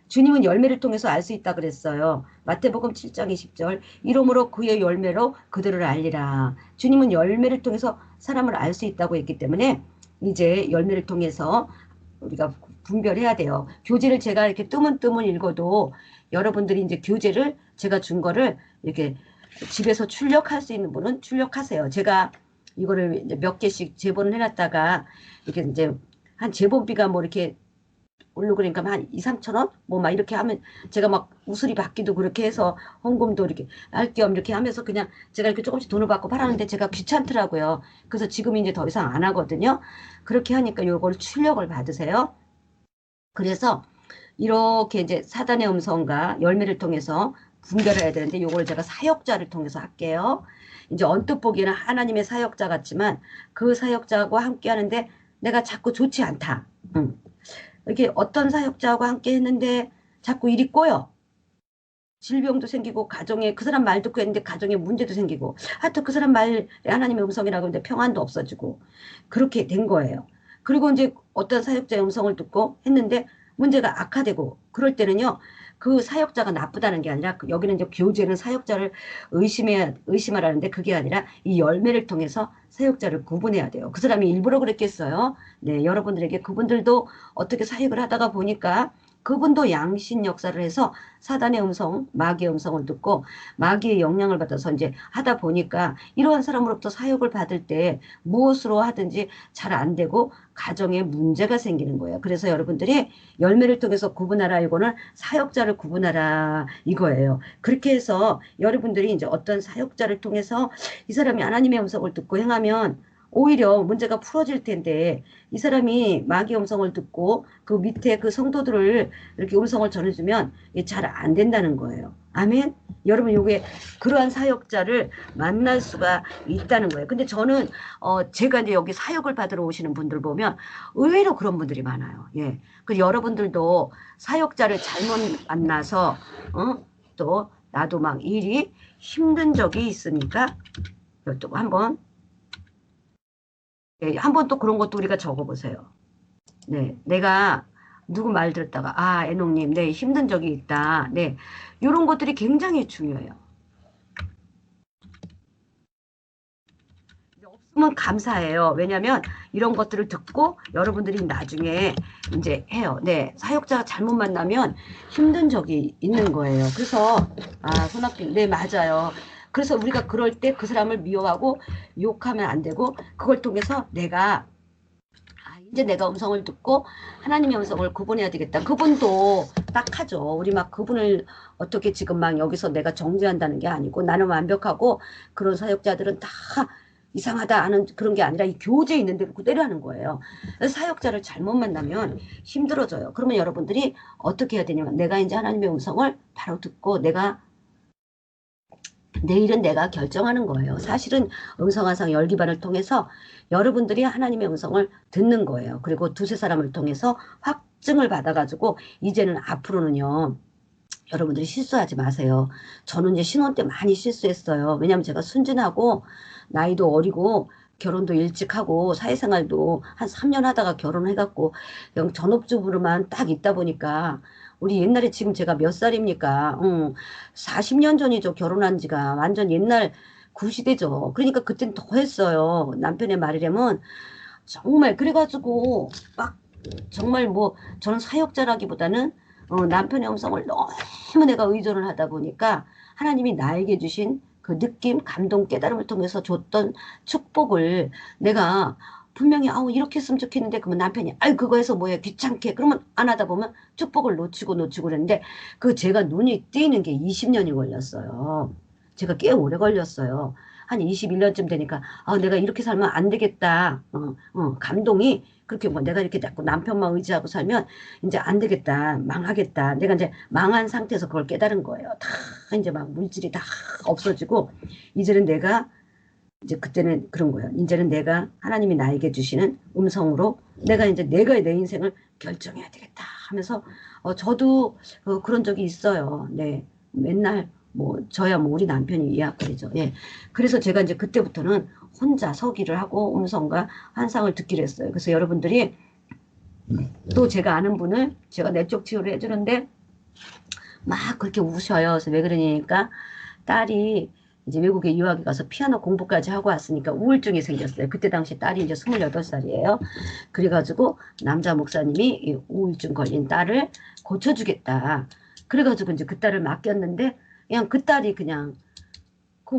주님은 열매를 통해서 알 수 있다 그랬어요. 마태복음 7장 20절. 이러므로 그의 열매로 그들을 알리라. 주님은 열매를 통해서 사람을 알 수 있다고 했기 때문에 이제 열매를 통해서 우리가 분별해야 돼요. 교재를 제가 이렇게 뜨문뜨문 읽어도 여러분들이 이제 교재를 제가 준 거를 이렇게 집에서 출력할 수 있는 분은 출력하세요. 제가 이거를 이제 몇 개씩 제본을 해놨다가 이렇게 이제 한 제본비가 뭐 이렇게 올로그램 한 2, 3천 원? 뭐 막 이렇게 하면 제가 막 우수리 받기도 그렇게 해서 헌금도 이렇게 할 겸 이렇게 하면서 그냥 제가 이렇게 조금씩 돈을 받고 팔았는데 제가 귀찮더라고요. 그래서 지금 이제 더 이상 안 하거든요. 그렇게 하니까 요걸 출력을 받으세요. 그래서 이렇게 이제 사단의 음성과 열매를 통해서 분별해야 되는데 요걸 제가 사역자를 통해서 할게요. 이제 언뜻 보기에는 하나님의 사역자 같지만 그 사역자하고 함께 하는데 내가 자꾸 좋지 않다. 이렇게 어떤 사역자하고 함께 했는데 자꾸 일이 꼬여. 질병도 생기고 가정에 그 사람 말 듣고 했는데 가정에 문제도 생기고 하여튼 그 사람 말에 하나님의 음성이라고 했는데 평안도 없어지고 그렇게 된 거예요. 그리고 이제 어떤 사역자의 음성을 듣고 했는데 문제가 악화되고 그럴 때는요. 그 사역자가 나쁘다는 게 아니라 여기는 이제 교제는 사역자를 의심하라는데 그게 아니라 이 열매를 통해서 사역자를 구분해야 돼요. 그 사람이 일부러 그랬겠어요. 네, 여러분들에게 그분들도 어떻게 사역을 하다가 보니까 그분도 양신 역사를 해서 사단의 음성, 마귀의 음성을 듣고 마귀의 영향을 받아서 이제 하다 보니까 이러한 사람으로부터 사역을 받을 때 무엇으로 하든지 잘 안 되고 가정에 문제가 생기는 거예요. 그래서 여러분들이 열매를 통해서 구분하라 이거는 사역자를 구분하라 이거예요. 그렇게 해서 여러분들이 이제 어떤 사역자를 통해서 이 사람이 하나님의 음성을 듣고 행하면 오히려 문제가 풀어질 텐데 이 사람이 마귀 음성을 듣고 그 밑에 그 성도들을 이렇게 음성을 전해주면 잘 안 된다는 거예요. 아멘. 여러분 요게 그러한 사역자를 만날 수가 있다는 거예요. 근데 저는 제가 이제 여기 사역을 받으러 오시는 분들 보면 의외로 그런 분들이 많아요. 예. 그래서 여러분들도 사역자를 잘못 만나서 또 나도 막 일이 힘든 적이 있으니까 또 한번 네, 한번 또 그런 것도 우리가 적어보세요. 네, 내가 누구 말 들었다가 애농님, 네, 힘든 적이 있다. 네, 이런 것들이 굉장히 중요해요. 없으면 감사해요. 왜냐하면 이런 것들을 듣고 여러분들이 나중에 이제 해요. 네, 사역자가 잘못 만나면 힘든 적이 있는 거예요. 그래서 손학규, 네, 맞아요. 그래서 우리가 그럴 때 그 사람을 미워하고 욕하면 안 되고 그걸 통해서 내가 이제 내가 음성을 듣고 하나님의 음성을 구분해야 되겠다. 그분도 딱하죠. 우리 막 그분을 어떻게 지금 막 여기서 내가 정죄한다는 게 아니고 나는 완벽하고 그런 사역자들은 다 이상하다 하는 그런 게 아니라 이 교제에 있는데 그대로 하는 거예요. 사역자를 잘못 만나면 힘들어져요. 그러면 여러분들이 어떻게 해야 되냐면 내가 이제 하나님의 음성을 바로 듣고 내일은 내가 결정하는 거예요. 사실은 음성화상 열기반을 통해서 여러분들이 하나님의 음성을 듣는 거예요. 그리고 두세 사람을 통해서 확증을 받아가지고 이제는 앞으로는요. 여러분들이 실수하지 마세요. 저는 이제 신혼 때 많이 실수했어요. 왜냐하면 제가 순진하고 나이도 어리고 결혼도 일찍 하고 사회생활도 한 3년 하다가 결혼해갖고 전업주부로만 딱 있다 보니까 우리 옛날에 지금 제가 몇 살입니까? 40년 전이죠. 결혼한 지가 완전 옛날 구시대죠. 그러니까 그땐 더 했어요. 남편의 말이라면 정말 그래가지고 막 정말 뭐 저는 사역자라기보다는 남편의 음성을 너무 내가 의존을 하다 보니까 하나님이 나에게 주신 그 느낌, 감동, 깨달음을 통해서 줬던 축복을 내가 분명히 이렇게 했으면 좋겠는데 그러면 남편이 그거 해서 뭐해 귀찮게 그러면 안 하다 보면 축복을 놓치고 그랬는데 그 제가 눈이 띄는 게 20년이 걸렸어요. 제가 꽤 오래 걸렸어요. 한 21년쯤 되니까 내가 이렇게 살면 안 되겠다. 감동이 그렇게 뭐 내가 이렇게 자꾸 남편만 의지하고 살면 이제 안 되겠다. 망하겠다. 내가 이제 망한 상태에서 그걸 깨달은 거예요. 다 이제 막 물질이 다 없어지고 이제는 내가 이제 그때는 그런 거예요. 이제는 내가 하나님이 나에게 주시는 음성으로 내가 이제 내가 내 인생을 결정해야 되겠다 하면서 저도 그런 적이 있어요. 네. 맨날 뭐 저야 뭐 우리 남편이 이야기죠. 예. 그래서 제가 이제 그때부터는 혼자 서기를 하고 음성과 환상을 듣기로 했어요. 그래서 여러분들이 또 제가 아는 분을 제가 내적 치유를 해주는데 막 그렇게 우셔요. 그래서 왜 그러냐니까 딸이 이제 외국에 유학에 가서 피아노 공부까지 하고 왔으니까 우울증이 생겼어요. 그때 당시 딸이 이제 28살이에요. 그래가지고 남자 목사님이 이 우울증 걸린 딸을 고쳐주겠다. 그래가지고 이제 그 딸을 맡겼는데 그냥 그 딸이 그냥 그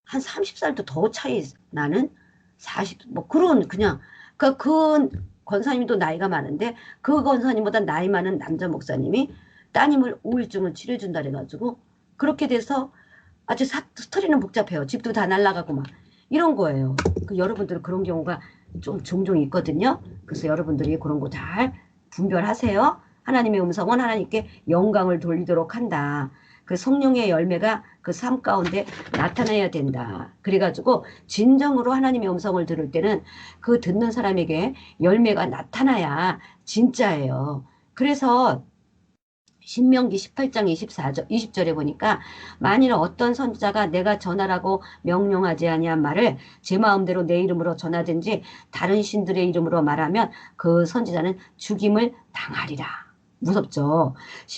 한 30살도 더 차이 나는 40, 뭐 그런 그냥 그 권사님도 나이가 많은데 그 권사님보다 나이 많은 남자 목사님이 따님을 우울증을 치료해준다 그래가지고 그렇게 돼서 아주 스토리는 복잡해요. 집도 다 날라가고 막 이런 거예요. 여러분들 그런 경우가 좀 종종 있거든요. 그래서 여러분들이 그런 거 잘 분별하세요. 하나님의 음성은 하나님께 영광을 돌리도록 한다. 그 성령의 열매가 그 삶 가운데 나타나야 된다. 그래가지고 진정으로 하나님의 음성을 들을 때는 그 듣는 사람에게 열매가 나타나야 진짜예요. 그래서 신명기 18장 20절에 보니까 만일 어떤 선지자가 내가 전하라고 명령하지 아니한 말을 제 마음대로 내 이름으로 전하든지 다른 신들의 이름으로 말하면 그 선지자는 죽임을 당하리라. 무섭죠.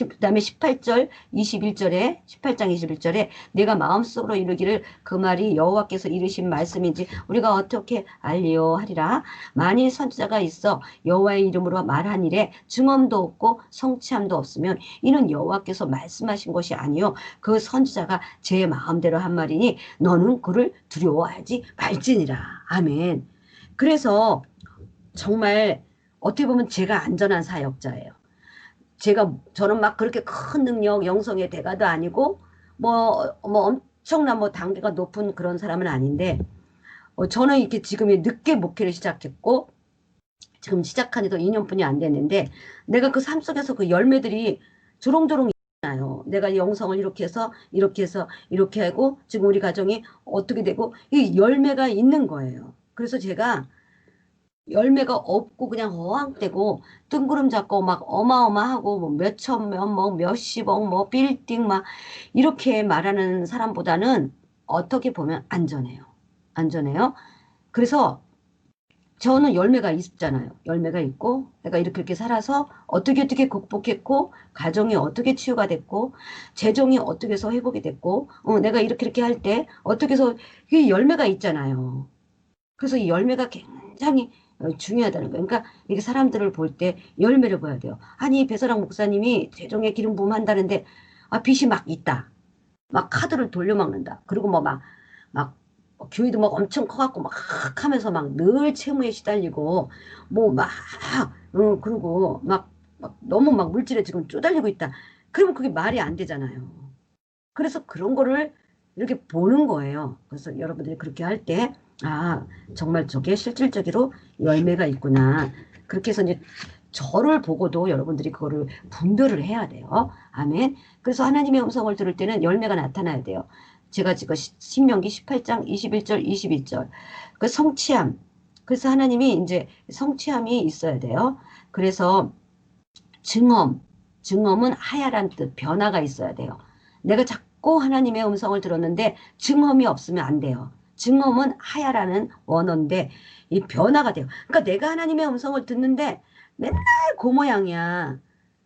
그 다음에 18장 21절에 내가 마음속으로 이르기를 그 말이 여호와께서 이르신 말씀인지 우리가 어떻게 알리요 하리라. 만일 선지자가 있어 여호와의 이름으로 말한 일에 증언도 없고 성취함도 없으면 이는 여호와께서 말씀하신 것이 아니요 그 선지자가 제 마음대로 한 말이니 너는 그를 두려워하지 말지니라. 아멘. 그래서 정말 어떻게 보면 제가 안전한 사역자예요. 저는 막 그렇게 큰 능력, 영성의 대가도 아니고, 엄청난 단계가 높은 그런 사람은 아닌데, 저는 이렇게 지금 늦게 목회를 시작했고, 지금 시작한 지도 2년뿐이 안 됐는데, 내가 그 삶 속에서 그 열매들이 조롱조롱 있잖아요. 내가 영성을 이렇게 해서, 이렇게 하고, 지금 우리 가정이 어떻게 되고, 이 열매가 있는 거예요. 그래서 제가 열매가 없고 그냥 허황되고 뜬구름 잡고 막 어마어마하고 뭐 몇천명 뭐 몇십억 뭐 빌딩 막 이렇게 말하는 사람보다는 어떻게 보면 안전해요. 그래서 저는 열매가 있잖아요. 열매가 있고 내가 이렇게 살아서 어떻게 극복했고 가정이 어떻게 치유가 됐고 재정이 어떻게 해서 회복이 됐고 내가 이렇게 할 때 어떻게 해서 이 열매가 있잖아요. 그래서 이 열매가 굉장히 중요하다는 거예요. 그러니까 이게 사람들을 볼 때 열매를 봐야 돼요. 아니 배서랑 목사님이 재정에 기름 부음 한다는데 빚이 막 있다. 막 카드를 돌려막는다. 그리고 막 교회도 막 엄청 커갖고 막 하면서 막 늘 채무에 시달리고 그리고 막 너무 막 물질에 지금 쪼달리고 있다. 그러면 그게 말이 안 되잖아요. 그래서 그런 거를 이렇게 보는 거예요. 그래서 여러분들이 그렇게 할 때 정말 저게 실질적으로 열매가 있구나. 그렇게 해서 이제 저를 보고도 여러분들이 그거를 분별을 해야 돼요. 아멘. 그래서 하나님의 음성을 들을 때는 열매가 나타나야 돼요. 제가 지금 신명기 18장 21절, 22절. 그 성취함. 그래서 하나님이 이제 성취함이 있어야 돼요. 그래서 증엄은 하야란 뜻, 변화가 있어야 돼요. 내가 자꾸 하나님의 음성을 들었는데 증엄이 없으면 안 돼요. 증엄은 하야라는 원어인데 이 변화가 돼요. 그러니까 내가 하나님의 음성을 듣는데 맨날 그 모양이야.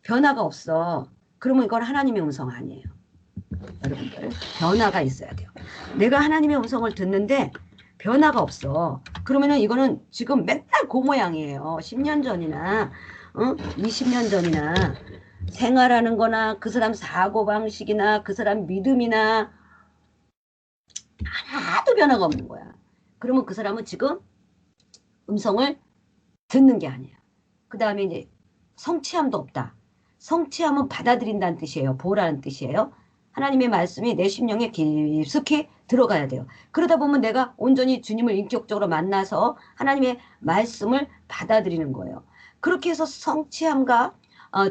변화가 없어. 그러면 이건 하나님의 음성 아니에요. 여러분들 변화가 있어야 돼요. 내가 하나님의 음성을 듣는데 변화가 없어. 그러면은 이거는 지금 맨날 그 모양이에요. 10년 전이나 20년 전이나 생활하는 거나 그 사람 사고방식이나 그 사람 믿음이나 하나도 변화가 없는 거야. 그러면 그 사람은 지금 음성을 듣는 게 아니에요. 그 다음에 이제 성취함도 없다. 성취함은 받아들인다는 뜻이에요. 보라는 뜻이에요. 하나님의 말씀이 내 심령에 깊숙이 들어가야 돼요. 그러다 보면 내가 온전히 주님을 인격적으로 만나서 하나님의 말씀을 받아들이는 거예요. 그렇게 해서 성취함과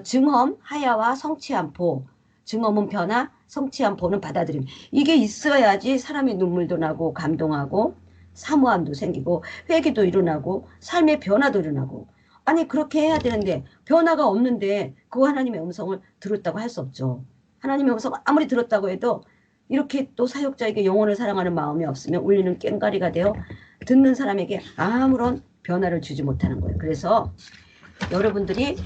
증엄, 하야와 성취함, 보. 증엄은 변화, 성취함, 보는 받아들임. 이게 있어야지 사람이 눈물도 나고 감동하고 사모함도 생기고 회개도 일어나고 삶의 변화도 일어나고. 아니 그렇게 해야 되는데 변화가 없는데 그 하나님의 음성을 들었다고 할 수 없죠. 하나님의 음성을 아무리 들었다고 해도 이렇게 또 사역자에게 영혼을 사랑하는 마음이 없으면 울리는 꽹과리가 되어 듣는 사람에게 아무런 변화를 주지 못하는 거예요. 그래서 여러분들이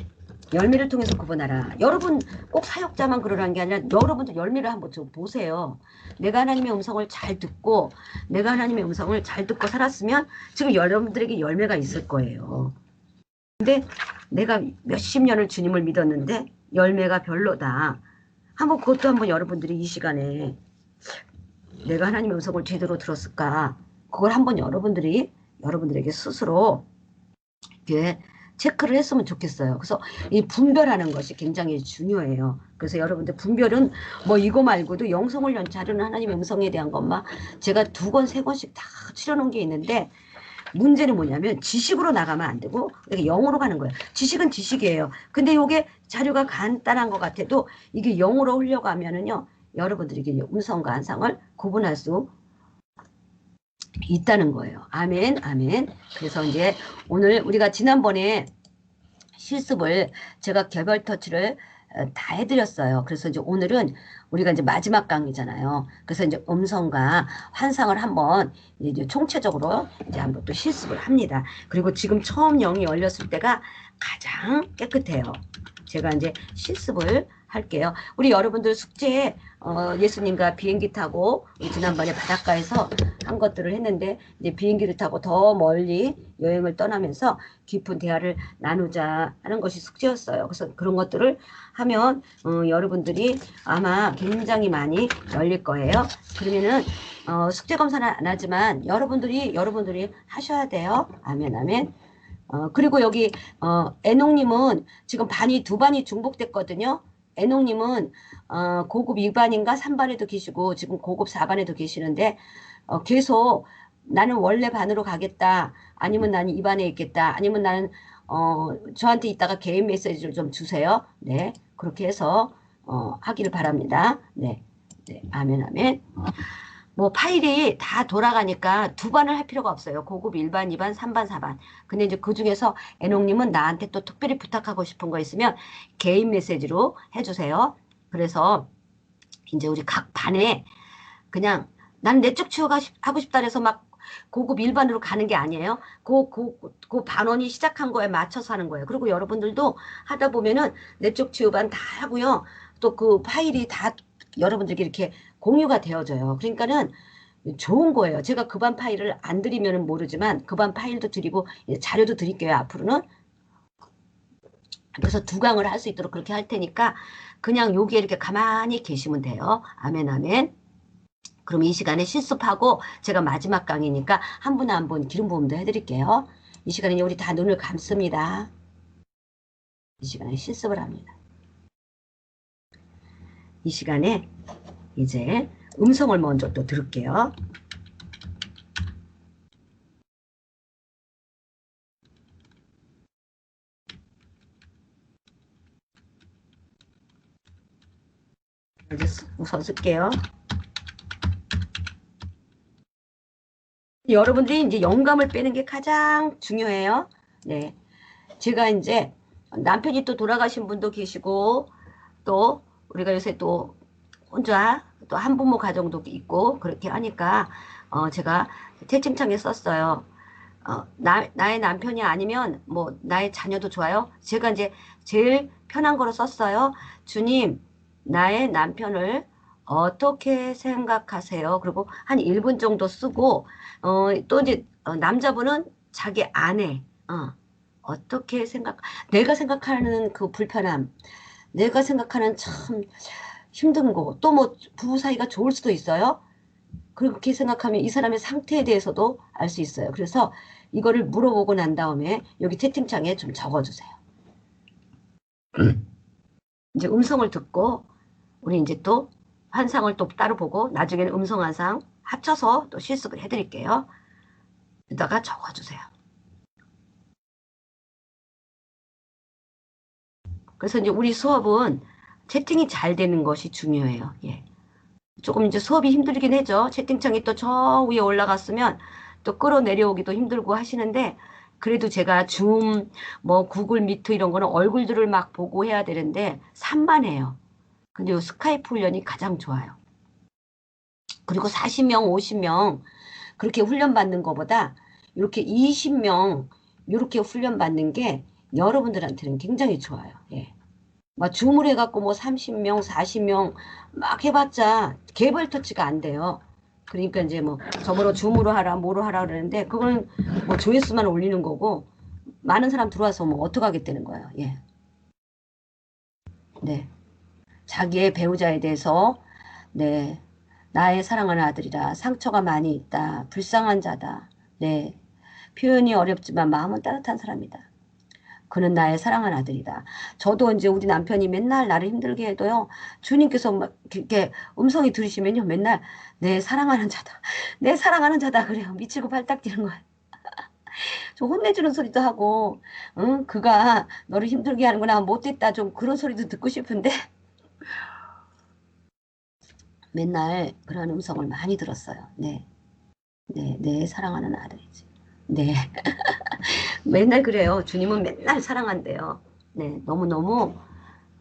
열매를 통해서 구분하라. 여러분 꼭 사역자만 그러라는 게 아니라 여러분들 열매를 한번 좀 보세요. 내가 하나님의 음성을 잘 듣고 살았으면 지금 여러분들에게 열매가 있을 거예요. 근데 내가 몇십 년을 주님을 믿었는데 열매가 별로다. 그것도 한번 여러분들이 이 시간에 내가 하나님의 음성을 제대로 들었을까? 그걸 한번 여러분들에게 스스로 이렇게 체크를 했으면 좋겠어요. 그래서 이 분별하는 것이 굉장히 중요해요. 그래서 여러분들 분별은 뭐 이거 말고도 영성을 연차하는 하나님의 음성에 대한 것만 제가 2권, 3권씩 다 치러놓은 게 있는데, 문제는 뭐냐면 지식으로 나가면 안 되고 이렇게 영어로 가는 거예요. 지식은 지식이에요. 근데 이게 자료가 간단한 것 같아도 이게 영어로 흘려가면은요, 여러분들이 이게 음성과 한상을 구분할 수 있다는 거예요. 아멘, 아멘. 그래서 이제 오늘 우리가 지난번에 실습을 제가 개별 터치를 다 해드렸어요. 그래서 이제 오늘은 우리가 이제 마지막 강의잖아요. 그래서 이제 음성과 환상을 한번 이제 총체적으로 이제 한번 또 실습을 합니다. 그리고 지금 처음 영이 열렸을 때가 가장 깨끗해요. 제가 이제 실습을 할게요. 우리 여러분들 숙제에 예수님과 비행기 타고 우리 지난번에 바닷가에서 한 것들을 했는데, 이제 비행기를 타고 더 멀리 여행을 떠나면서 깊은 대화를 나누자 하는 것이 숙제였어요. 그래서 그런 것들을 하면 여러분들이 아마 굉장히 많이 열릴 거예요. 그러면은 숙제 검사는 안 하지만 여러분들이 하셔야 돼요. 아멘, 아멘. 그리고 여기 애농님은 지금 반이 2반이 중복됐거든요. 애농님은 고급 2반인가 3반에도 계시고 지금 고급 4반에도 계시는데, 계속 나는 원래 반으로 가겠다, 아니면 나는 2반에 있겠다, 아니면 나는 저한테 이따가 개인 메시지를 좀 주세요. 네, 그렇게 해서 하기를 바랍니다. 네, 네, 아멘, 아멘. 뭐 파일이 다 돌아가니까 2반을 할 필요가 없어요. 고급 1반, 2반, 3반, 4반. 근데 이제 그 중에서 애농님은 나한테 또 특별히 부탁하고 싶은 거 있으면 개인 메시지로 해주세요. 그래서 이제 우리 각 반에 그냥 난 내적 치유가 하고 싶다 해서 막 고급 일반으로 가는 게 아니에요. 그 반원이 시작한 거에 맞춰서 하는 거예요. 그리고 여러분들도 하다 보면은 내적 치유반 다 하고요. 또 그 파일이 다 여러분들께 이렇게 공유가 되어져요. 그러니까는 좋은 거예요. 제가 그 반 파일을 안 드리면 모르지만 그 반 파일도 드리고 자료도 드릴게요. 앞으로는. 그래서 2강을 할 수 있도록 그렇게 할 테니까 그냥 여기에 이렇게 가만히 계시면 돼요. 아멘, 아멘. 그럼 이 시간에 실습하고 제가 마지막 강의니까 한 분 한 분 기름 부음도 해드릴게요. 이 시간에 우리 다 눈을 감습니다. 이 시간에 실습을 합니다. 이 시간에 이제 음성을 먼저 또 들을게요. 이제 우선 쓸게요. 여러분들이 이제 영감을 빼는 게 가장 중요해요. 네. 제가 이제 남편이 또 돌아가신 분도 계시고, 또 우리가 요새 또 혼자 또 한부모 가정도 있고 그렇게 하니까 제가 채팅창에 썼어요. 나의 남편이 아니면 뭐 나의 자녀도 좋아요. 제가 이제 제일 편한 거로 썼어요. 주님, 나의 남편을 어떻게 생각하세요? 그리고 한 1분 정도 쓰고 또 이제 남자분은 자기 아내 어떻게 내가 생각하는 그 불편함, 내가 생각하는 참 힘든 거, 또 뭐 부부 사이가 좋을 수도 있어요. 그렇게 생각하면 이 사람의 상태에 대해서도 알 수 있어요. 그래서 이거를 물어보고 난 다음에 여기 채팅창에 좀 적어주세요. 이제 음성을 듣고 우리 이제 또 환상을 또 따로 보고 나중에는 음성 환상 합쳐서 또 실습을 해드릴게요. 여기다가 적어주세요. 그래서 이제 우리 수업은 채팅이 잘 되는 것이 중요해요. 예. 조금 이제 수업이 힘들긴 하죠. 채팅창이 또 저 위에 올라갔으면 또 끌어내려오기도 힘들고 하시는데, 그래도 제가 줌, 뭐 구글 미트 이런 거는 얼굴들을 막 보고 해야 되는데 산만해요. 근데 요 스카이프 훈련이 가장 좋아요. 그리고 40명, 50명 그렇게 훈련 받는 것보다 이렇게 20명 이렇게 훈련 받는 게 여러분들한테는 굉장히 좋아요. 예. 막 줌을 해갖고 뭐 30명, 40명 막 해봤자 개별 터치가 안 돼요. 그러니까 이제 뭐 저번에 줌으로 하라, 뭐로 하라 그러는데 그거는 뭐 조회수만 올리는 거고 많은 사람 들어와서 뭐 어떡하겠다는 거예요. 예. 네. 자기의 배우자에 대해서 네. 나의 사랑하는 아들이라 상처가 많이 있다. 불쌍한 자다. 네. 표현이 어렵지만 마음은 따뜻한 사람이다. 그는 나의 사랑하는 아들이다. 저도 이제 우리 남편이 맨날 나를 힘들게 해도요. 주님께서 막 이렇게 음성이 들으시면요. 맨날 내 사랑하는 자다. 내 사랑하는 자다. 그래요. 미치고 발딱 뛰는 거예요. 좀 혼내주는 소리도 하고, 응? 그가 너를 힘들게 하는구나. 못됐다. 좀 그런 소리도 듣고 싶은데 맨날 그런 음성을 많이 들었어요. 네. 네, 내 사랑하는 아들이지. 네. 맨날 그래요. 주님은 맨날 사랑한대요. 네, 너무너무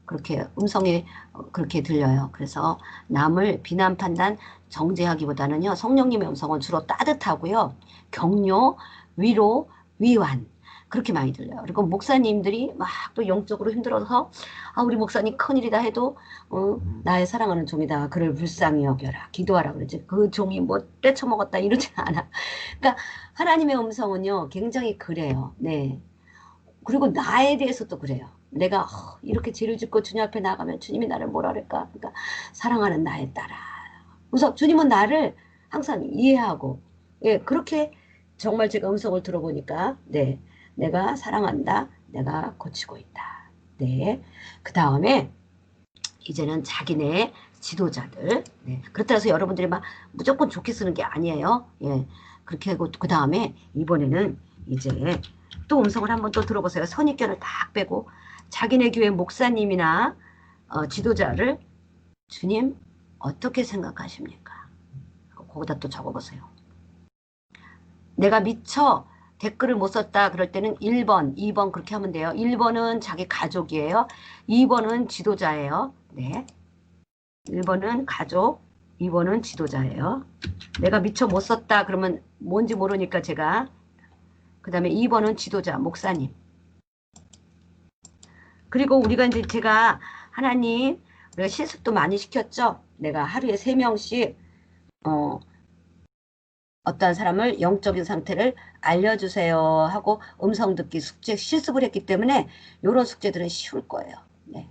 그렇게 음성이 그렇게 들려요. 그래서 남을 비난, 판단, 정죄하기보다는요. 성령님의 음성은 주로 따뜻하고요. 격려, 위로, 위완 그렇게 많이 들려요. 그리고 목사님들이 막 또 영적으로 힘들어서 아 우리 목사님 큰일이다 해도 나의 사랑하는 종이다. 그를 불쌍히 여겨라. 기도하라 그러지. 그 종이 뭐 떼쳐먹었다 이러지 않아. 그러니까 하나님의 음성은요. 굉장히 그래요. 네. 그리고 나에 대해서도 그래요. 내가 이렇게 죄를 짓고 주님 앞에 나가면 주님이 나를 뭐라 그럴까? 그러니까 사랑하는 나의 딸아. 그래서 주님은 나를 항상 이해하고 예 그렇게 정말 제가 음성을 들어보니까 네 내가 사랑한다. 내가 고치고 있다. 네. 그 다음에 이제는 자기네 지도자들 네. 그렇다 해서 여러분들이 막 무조건 좋게 쓰는 게 아니에요. 예. 그렇게 하고 그 다음에 이번에는 이제 또 음성을 한번 또 들어보세요. 선입견을 딱 빼고 자기네 교회 목사님이나 지도자를 주님 어떻게 생각하십니까? 거기다 또 적어보세요. 내가 미처 댓글을 못 썼다 그럴 때는 1번, 2번 그렇게 하면 돼요. 1번은 자기 가족이에요. 2번은 지도자예요. 네. 1번은 가족, 2번은 지도자예요. 내가 미처 못 썼다 그러면 뭔지 모르니까 제가 그 다음에 2번은 지도자, 목사님. 그리고 우리가 이제 제가 하나님 우리가 실습도 많이 시켰죠. 내가 하루에 3명씩 어떤 사람을 영적인 상태를 알려주세요 하고 음성 듣기 숙제 실습을 했기 때문에 이런 숙제들은 쉬울 거예요. 네.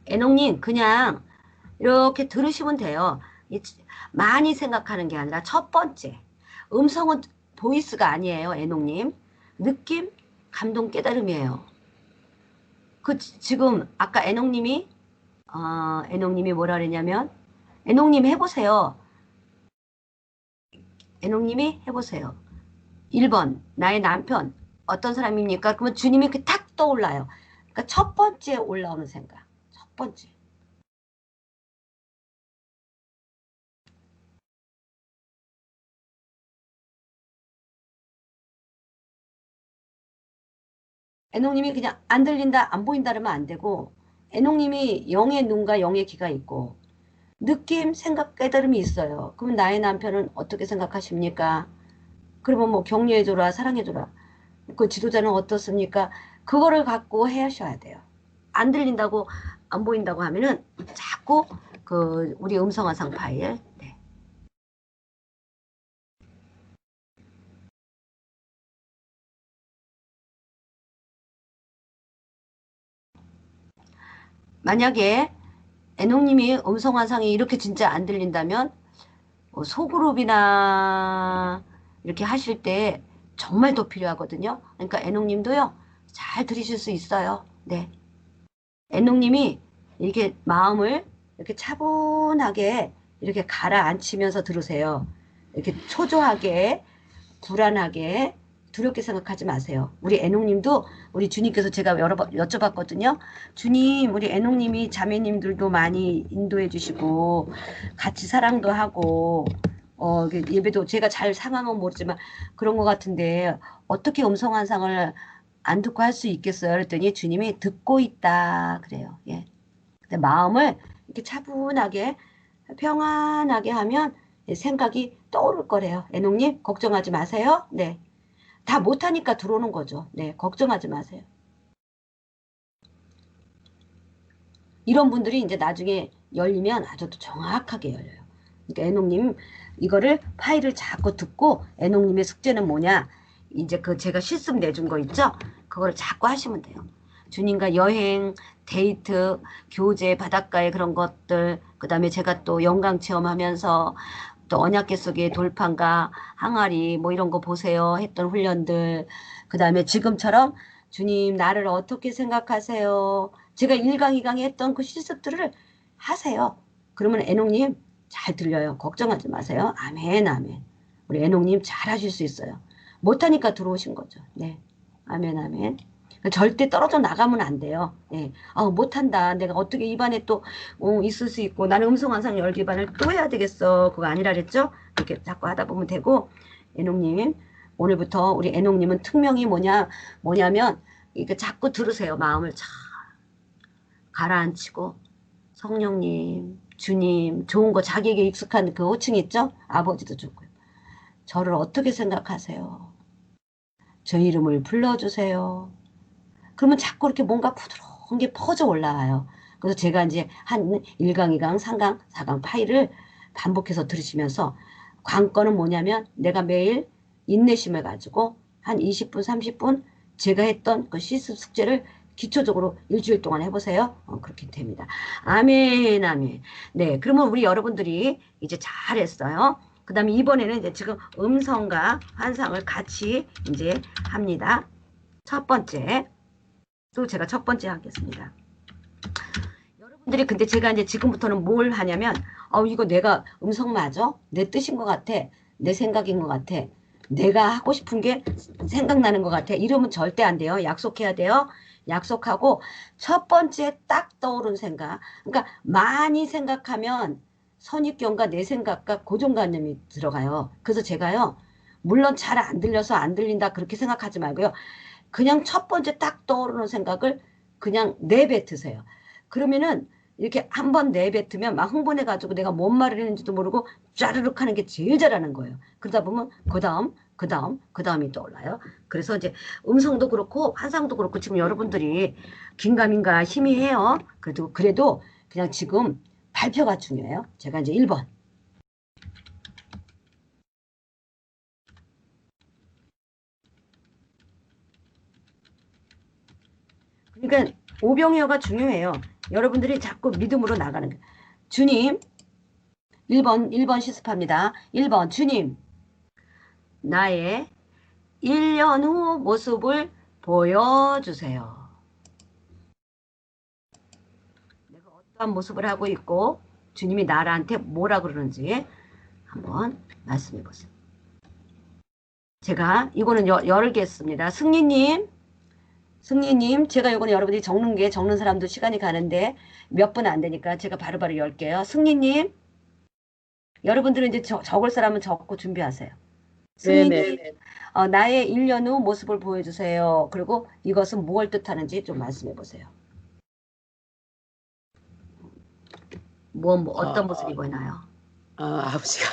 애농님 그냥 이렇게 들으시면 돼요. 많이 생각하는 게 아니라 첫 번째 음성은 보이스가 아니에요. 애농님 느낌, 감동, 깨달음이에요. 지금 아까 애농님이 뭐라 그랬냐면 애농님 해보세요. 애농님이 해보세요. 1번 나의 남편 어떤 사람입니까? 그러면 주님이 탁 떠올라요. 그러니까 첫 번째 올라오는 생각. 첫 번째. 애농님이 그냥 안 들린다 안 보인다 그러면 안 되고 애농님이 영의 눈과 영의 귀가 있고 느낌 생각 깨달음이 있어요. 그러면 나의 남편은 어떻게 생각하십니까? 그러면 뭐 격려해줘라 사랑해줘라 그 지도자는 어떻습니까? 그거를 갖고 하셔야 돼요. 안 들린다고 안 보인다고 하면은 자꾸 그 우리 음성화상 파일 네. 만약에 애농님이 음성화상이 이렇게 진짜 안 들린다면 소그룹이나 이렇게 하실 때 정말 더 필요하거든요. 그러니까 애농님도요 잘 들으실 수 있어요. 네. 애농님이 이렇게 마음을 이렇게 차분하게 이렇게 가라앉히면서 들으세요. 이렇게 초조하게 불안하게 두렵게 생각하지 마세요. 우리 애농님도 우리 주님께서 제가 여러 번 여쭤봤거든요. 주님 우리 애농님이 자매님들도 많이 인도해 주시고 같이 사랑도 하고 예배도 제가 잘 상황은 모르지만 그런 것 같은데 어떻게 음성환상을 안 듣고 할 수 있겠어요? 그랬더니 주님이 듣고 있다 그래요. 예. 근데 마음을 이렇게 차분하게 평안하게 하면 생각이 떠오를 거래요. 애농님 걱정하지 마세요. 네. 다 못하니까 들어오는 거죠. 네. 걱정하지 마세요. 이런 분들이 이제 나중에 열리면 아주 또 정확하게 열려요. 그러니까 애농님 이거를 파일을 자꾸 듣고 애농님의 숙제는 뭐냐 이제 그 제가 실습 내준 거 있죠? 그거를 자꾸 하시면 돼요. 주님과 여행, 데이트, 교제, 바닷가에 그런 것들 그 다음에 제가 또 영광 체험하면서 또 언약궤 속의 돌판과 항아리 뭐 이런 거 보세요. 했던 훈련들. 그 다음에 지금처럼 주님 나를 어떻게 생각하세요? 제가 1강, 2강에 했던 그 실습들을 하세요. 그러면 애녹님 잘 들려요. 걱정하지 마세요. 아멘, 아멘. 우리 애녹님 잘 하실 수 있어요. 못하니까 들어오신 거죠. 네. 아멘, 아멘. 절대 떨어져 나가면 안 돼요. 예. 못한다. 내가 어떻게 입안에 또 있을 수 있고 나는 음성환상 열기반을 또 해야 되겠어. 그거 아니라 그랬죠? 그렇게 자꾸 하다 보면 되고 애녹님 오늘부터 우리 애녹님은 특명이 뭐냐면 이게 자꾸 들으세요. 마음을 잘 가라앉히고 성령님, 주님, 좋은 거 자기에게 익숙한 그 호칭 있죠? 아버지도 좋고요. 저를 어떻게 생각하세요? 저 이름을 불러주세요. 그러면 자꾸 이렇게 뭔가 부드러운 게 퍼져 올라와요. 그래서 제가 이제 한 1강, 2강, 3강, 4강 파일을 반복해서 들으시면서 관건은 뭐냐면 내가 매일 인내심을 가지고 한 20분, 30분 제가 했던 그 실습 숙제를 기초적으로 일주일 동안 해보세요. 그렇게 됩니다. 아멘, 아멘. 네, 그러면 우리 여러분들이 이제 잘했어요. 그 다음에 이번에는 이제 지금 음성과 환상을 같이 이제 합니다. 첫 번째. 또 제가 첫 번째 하겠습니다. 여러분들이 근데 제가 이제 지금부터는 뭘 하냐면 이거 내가 음성 맞아? 내 뜻인 것 같아. 내 생각인 것 같아. 내가 하고 싶은 게 생각나는 것 같아. 이러면 절대 안 돼요. 약속해야 돼요. 약속하고 첫 번째 딱 떠오른 생각. 그러니까 많이 생각하면 선입견과 내 생각과 고정관념이 들어가요. 그래서 제가요. 물론 잘 안 들려서 안 들린다 그렇게 생각하지 말고요. 그냥 첫 번째 딱 떠오르는 생각을 그냥 내뱉으세요. 그러면은 이렇게 한번 내뱉으면 막 흥분해가지고 내가 뭔 말을 했는지도 모르고 짜르륵 하는 게 제일 잘하는 거예요. 그러다 보면 그 다음이 떠올라요. 그래서 이제 음성도 그렇고 환상도 그렇고 지금 여러분들이 긴가민가 희미해요. 그래도 그냥 지금 발표가 중요해요. 제가 이제 1번. 그러니까 오병이어가 중요해요. 여러분들이 자꾸 믿음으로 나가는 거예요. 주님, 1번 실습합니다. 1번, 주님, 나의 1년 후 모습을 보여주세요. 내가 어떠한 모습을 하고 있고, 주님이 나한테 뭐라 그러는지 한번 말씀해 보세요. 제가 이거는 열겠습니다. 승리님, 제가 이거는 여러분들이 적는 사람도 시간이 가는데 몇 분 안 되니까 제가 바로바로 열게요. 승리님, 여러분들은 이제 적을 사람은 적고 준비하세요. 승리님, 나의 1년 후 모습을 보여주세요. 그리고 이것은 무엇을 뜻하는지 좀 말씀해 보세요. 어떤 모습이 보이나요? 아버지가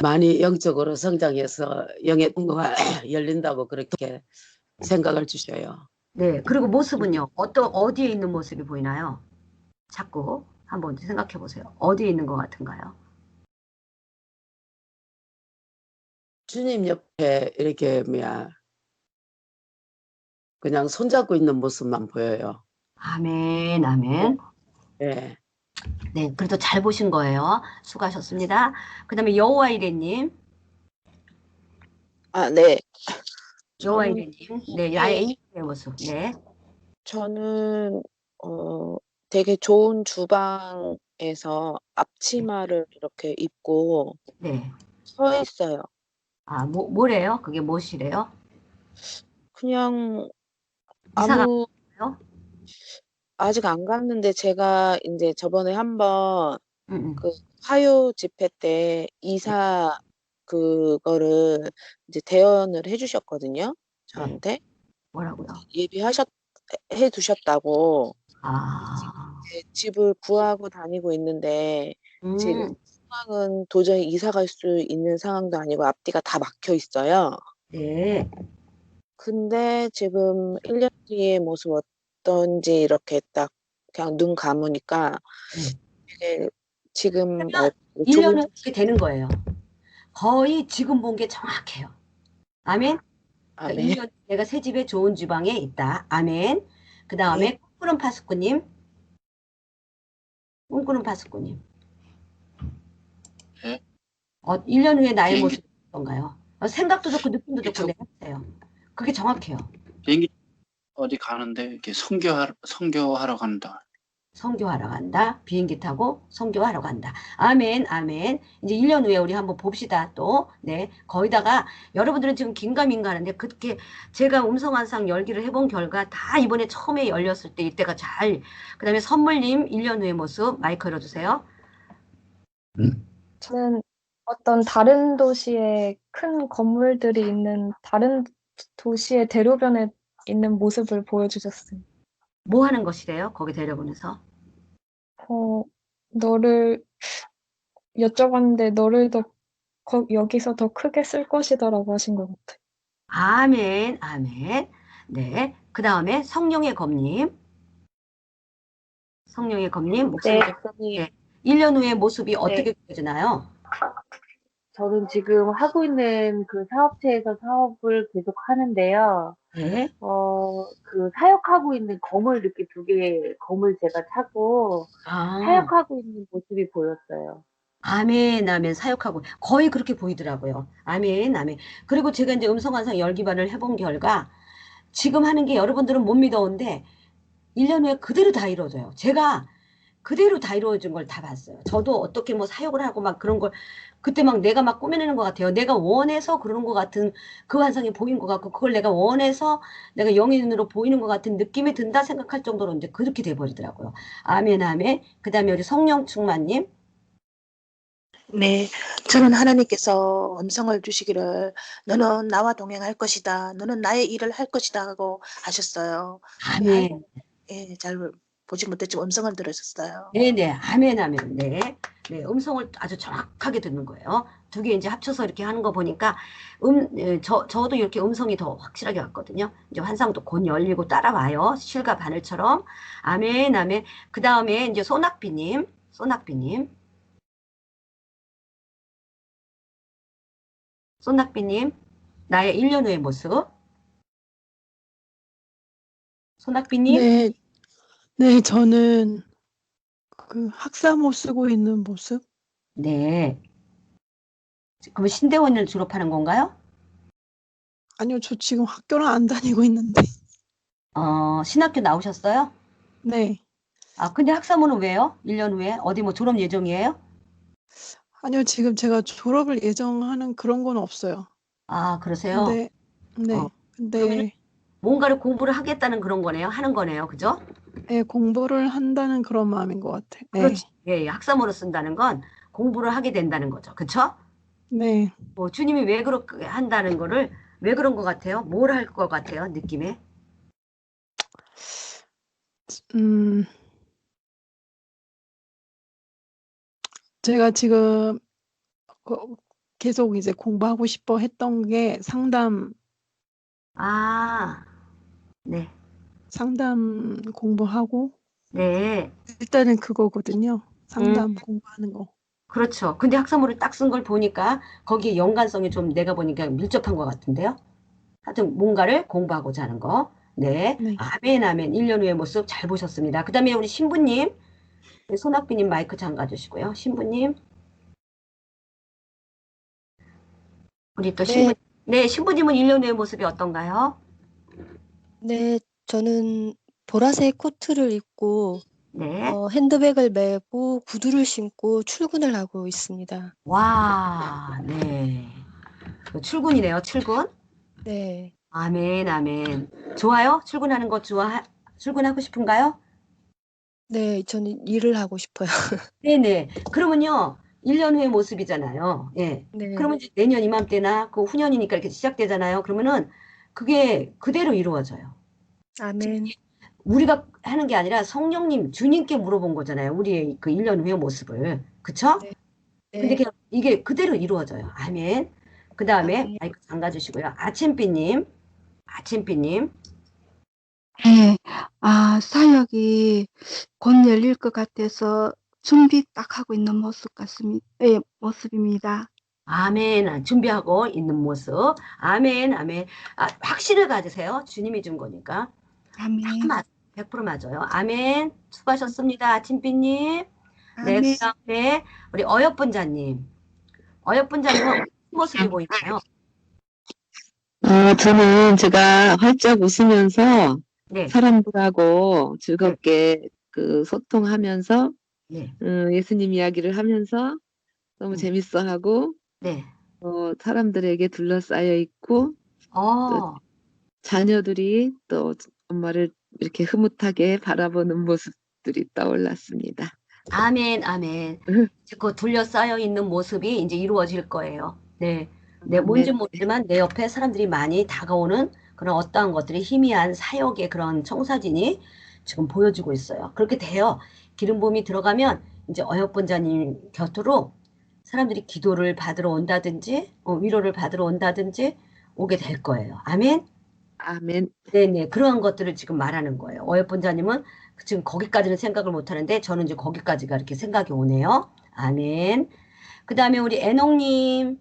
많이 영적으로 성장해서 영의 통로가 열린다고 그렇게 생각을 주셔요. 네, 그리고 모습은요? 어디에 있는 모습이 보이나요? 자꾸 한번 생각해 보세요. 어디에 있는 것 같은가요? 주님 옆에 이렇게 그냥 손잡고 있는 모습만 보여요. 아멘, 아멘. 네. 네, 그래도 잘 보신 거예요. 수고하셨습니다. 그 다음에 여호와 이레님. 네. 여호와 저는, 이레님. 네, 나의 모습. 네. 저는, 되게 좋은 주방에서 앞치마를 이렇게 입고 네. 서 있어요. 뭐래요? 그게 무엇이래요? 그냥 이사가 아무, 가요? 아직 안 갔는데 제가 이제 저번에 한번 응. 그 화요 집회 때 이사 그거를 이제 대연을 해주셨거든요. 저한테. 뭐라고요? 해 두셨다고. 아, 이제 집을 구하고 다니고 있는데 지금 음, 상황은 도저히 이사 갈 수 있는 상황도 아니고 앞뒤가 다 막혀 있어요. 네. 근데 지금 1년 뒤의 모습 어떤지 이렇게 딱 그냥 눈 감으니까 네. 되게 지금 1년은 그렇게 되는 거예요. 거의 지금 본 게 정확해요. 아멘. 그러니까 네. 1년 내가 새 집에 좋은 주방에 있다. 아멘. 그 네. 다음에 꿈꾸는 파수꾼님. 꿈꾸는 파수꾼님. 1년 후에 나의 비행기, 모습이 어떤가요? 생각도 좋고 느낌도 좋고 타고, 네, 해주세요. 그게 정확해요. 비행기 어디 가는데 이렇게 선교하러 간다. 선교하러 간다. 비행기 타고 선교하러 간다. 아멘, 아멘. 이제 1년 후에 우리 한번 봅시다. 또, 네. 거기다가 여러분들은 지금 긴가민가 하는데 그렇게 제가 음성환상 열기를 해본 결과 다 이번에 처음에 열렸을 때 이때가 그 다음에 선물님 1년 후의 모습 마이크 열어주세요. 저는 어떤 다른 도시에 큰 건물들이 있는 다른 도시의 대로변에 있는 모습을 보여주셨어요. 뭐 하는 것이래요? 거기 데려보내서. 너를 여쭤봤는데 너를 여기서 더 크게 쓸 것이다라고 하신 것 같아요. 아멘, 아멘. 네. 그 다음에 성령의 검님. 성령의 검님 목소리. 네, 목사님. 네. 1년 후의 모습이 네, 어떻게 보여지나요? 저는 지금 하고 있는 그 사업체에서 사업을 계속 하는데요. 네. 그 사역하고 있는 검을 이렇게 두 개, 검을 제가 차고 아, 사역하고 있는 모습이 보였어요. 아멘, 아멘, 사역하고 거의 그렇게 보이더라고요. 아멘, 아멘. 그리고 제가 이제 음성환상 열기반을 해본 결과 지금 하는 게 여러분들은 못 믿어온데 1년 후에 그대로 다 이루어져요. 제가 그대로 다 이루어진 걸 다 봤어요. 저도 어떻게 뭐 사역을 하고 막 그런 걸 그때 막 내가 막 꾸며내는 것 같아요. 내가 원해서 그러는 것 같은 그 환상이 보인 것 같고 그걸 내가 원해서 내가 영의 눈으로 보이는 것 같은 느낌이 든다 생각할 정도로 이제 그렇게 돼버리더라고요. 아멘, 아멘. 그 다음에 우리 성령 충만님. 네, 저는 하나님께서 음성을 주시기를 너는 나와 동행할 것이다. 너는 나의 일을 할 것이다 하고 하셨어요. 아멘. 잘 보지 못했지만 음성을 들으셨어요. 네네. 아멘, 아멘. 네. 네. 음성을 아주 정확하게 듣는 거예요. 두 개 이제 합쳐서 이렇게 하는 거 보니까, 저도 이렇게 음성이 더 확실하게 왔거든요. 이제 환상도 곧 열리고 따라와요. 실과 바늘처럼. 아멘, 아멘. 그 다음에 이제 소낙비님. 소낙비님. 나의 1년 후의 모습. 소낙비님. 네, 네, 저는 그 학사모 쓰고 있는 모습? 네. 그럼 신대원을 졸업하는 건가요? 아니요, 저 지금 학교는 안 다니고 있는데. 신학교 나오셨어요? 네, 아, 근데 학사모는 왜요? 1년 후에? 어디 뭐 졸업 예정이에요? 아니요, 지금 제가 졸업을 예정하는 그런 건 없어요. 아, 그러세요? 근데, 어, 네, 그러면은 근데, 뭔가를 공부를 하겠다는 그런 거네요. 하는 거네요. 그죠? 공부를 한다는 그런 마음인 것 같아. 그렇지. 예, 예. 학사모로 쓴다는 건 공부를 하게 된다는 거죠. 그쵸? 네, 뭐 주님이 왜 그렇게 한다는 거를 왜 그런 것 같아요? 뭘 할 것 같아요? 느낌에? 음, 제가 지금 계속 이제 공부하고 싶어 했던 게 아, 네. 상담 공부하고, 네. 일단은 그거거든요. 음, 상담 공부하는 거. 그렇죠. 근데 학사모를 딱 쓴 걸 보니까 거기에 연관성이 좀 내가 보니까 밀접한 것 같은데요. 하여튼 뭔가를 공부하고자 하는 거. 네. 네. 아멘, 아멘. 1년 후의 모습 잘 보셨습니다. 그 다음에 우리 신부님. 네, 손학비님 마이크 잠가 주시고요. 신부님. 우리 또 신부, 네, 신부님은 1년 후의 모습이 어떤가요? 네, 저는 보라색 코트를 입고 네. 핸드백을 메고 구두를 신고 출근을 하고 있습니다. 와, 네. 그 출근이네요, 출근. 네, 아멘, 아멘. 좋아요? 출근하는 거 출근하고 싶은가요? 네, 저는 일을 하고 싶어요. 네네. 그러면요, 1년 후의 모습이잖아요. 예. 네, 그러면 이제 내년 이맘때나 그 후년이니까 이렇게 시작되잖아요. 그러면은 그게 그대로 이루어져요. 아멘. 우리가 하는 게 아니라 성령님, 주님께 물어본 거잖아요. 우리의 그 1년 후의 모습을. 그쵸? 네, 근데 네, 이게 그대로 이루어져요. 아멘. 그 다음에 아멘. 마이크 잠가주시고요. 아침비님. 네, 사역이 곧 열릴 것 같아서 준비 딱 하고 있는 모습 같습니다. 예, 모습입니다. 아멘. 준비하고 있는 모습. 아멘, 아멘. 확신을 가지세요. 주님이 준 거니까. 아멘, 100% 맞아요. 아멘. 수고하셨습니다. 아침비님. 네, 아멘. 그 다음에 우리 어여분자님. 어여쁜자님은 무슨 모습이 보이나요? 저는 제가 활짝 웃으면서 네, 사람들하고 즐겁게 그 소통하면서 네, 예수님 이야기를 하면서 너무 재밌어하고 네. 사람들에게 둘러싸여 있고 또 어, 자녀들이 또 엄마를 이렇게 흐뭇하게 바라보는 모습들이 떠올랐습니다. 아멘, 아멘. 그 둘러싸여 있는 모습이 이제 이루어질 거예요. 네. 네, 뭔지 네, 모르지만 내 옆에 사람들이 많이 다가오는 그런 어떠한 것들이 희미한 사역의 그런 청사진이 지금 보여지고 있어요. 그렇게 돼요. 기름 부음이 들어가면 이제 어여쁜자님 곁으로 사람들이 기도를 받으러 온다든지, 위로를 받으러 온다든지 오게 될 거예요. 아멘. 아멘. 네네. 그러한 것들을 지금 말하는 거예요. 어여쁜자님은 지금 거기까지는 생각을 못 하는데 저는 이제 거기까지가 이렇게 생각이 오네요. 아멘. 그 다음에 우리 애농님.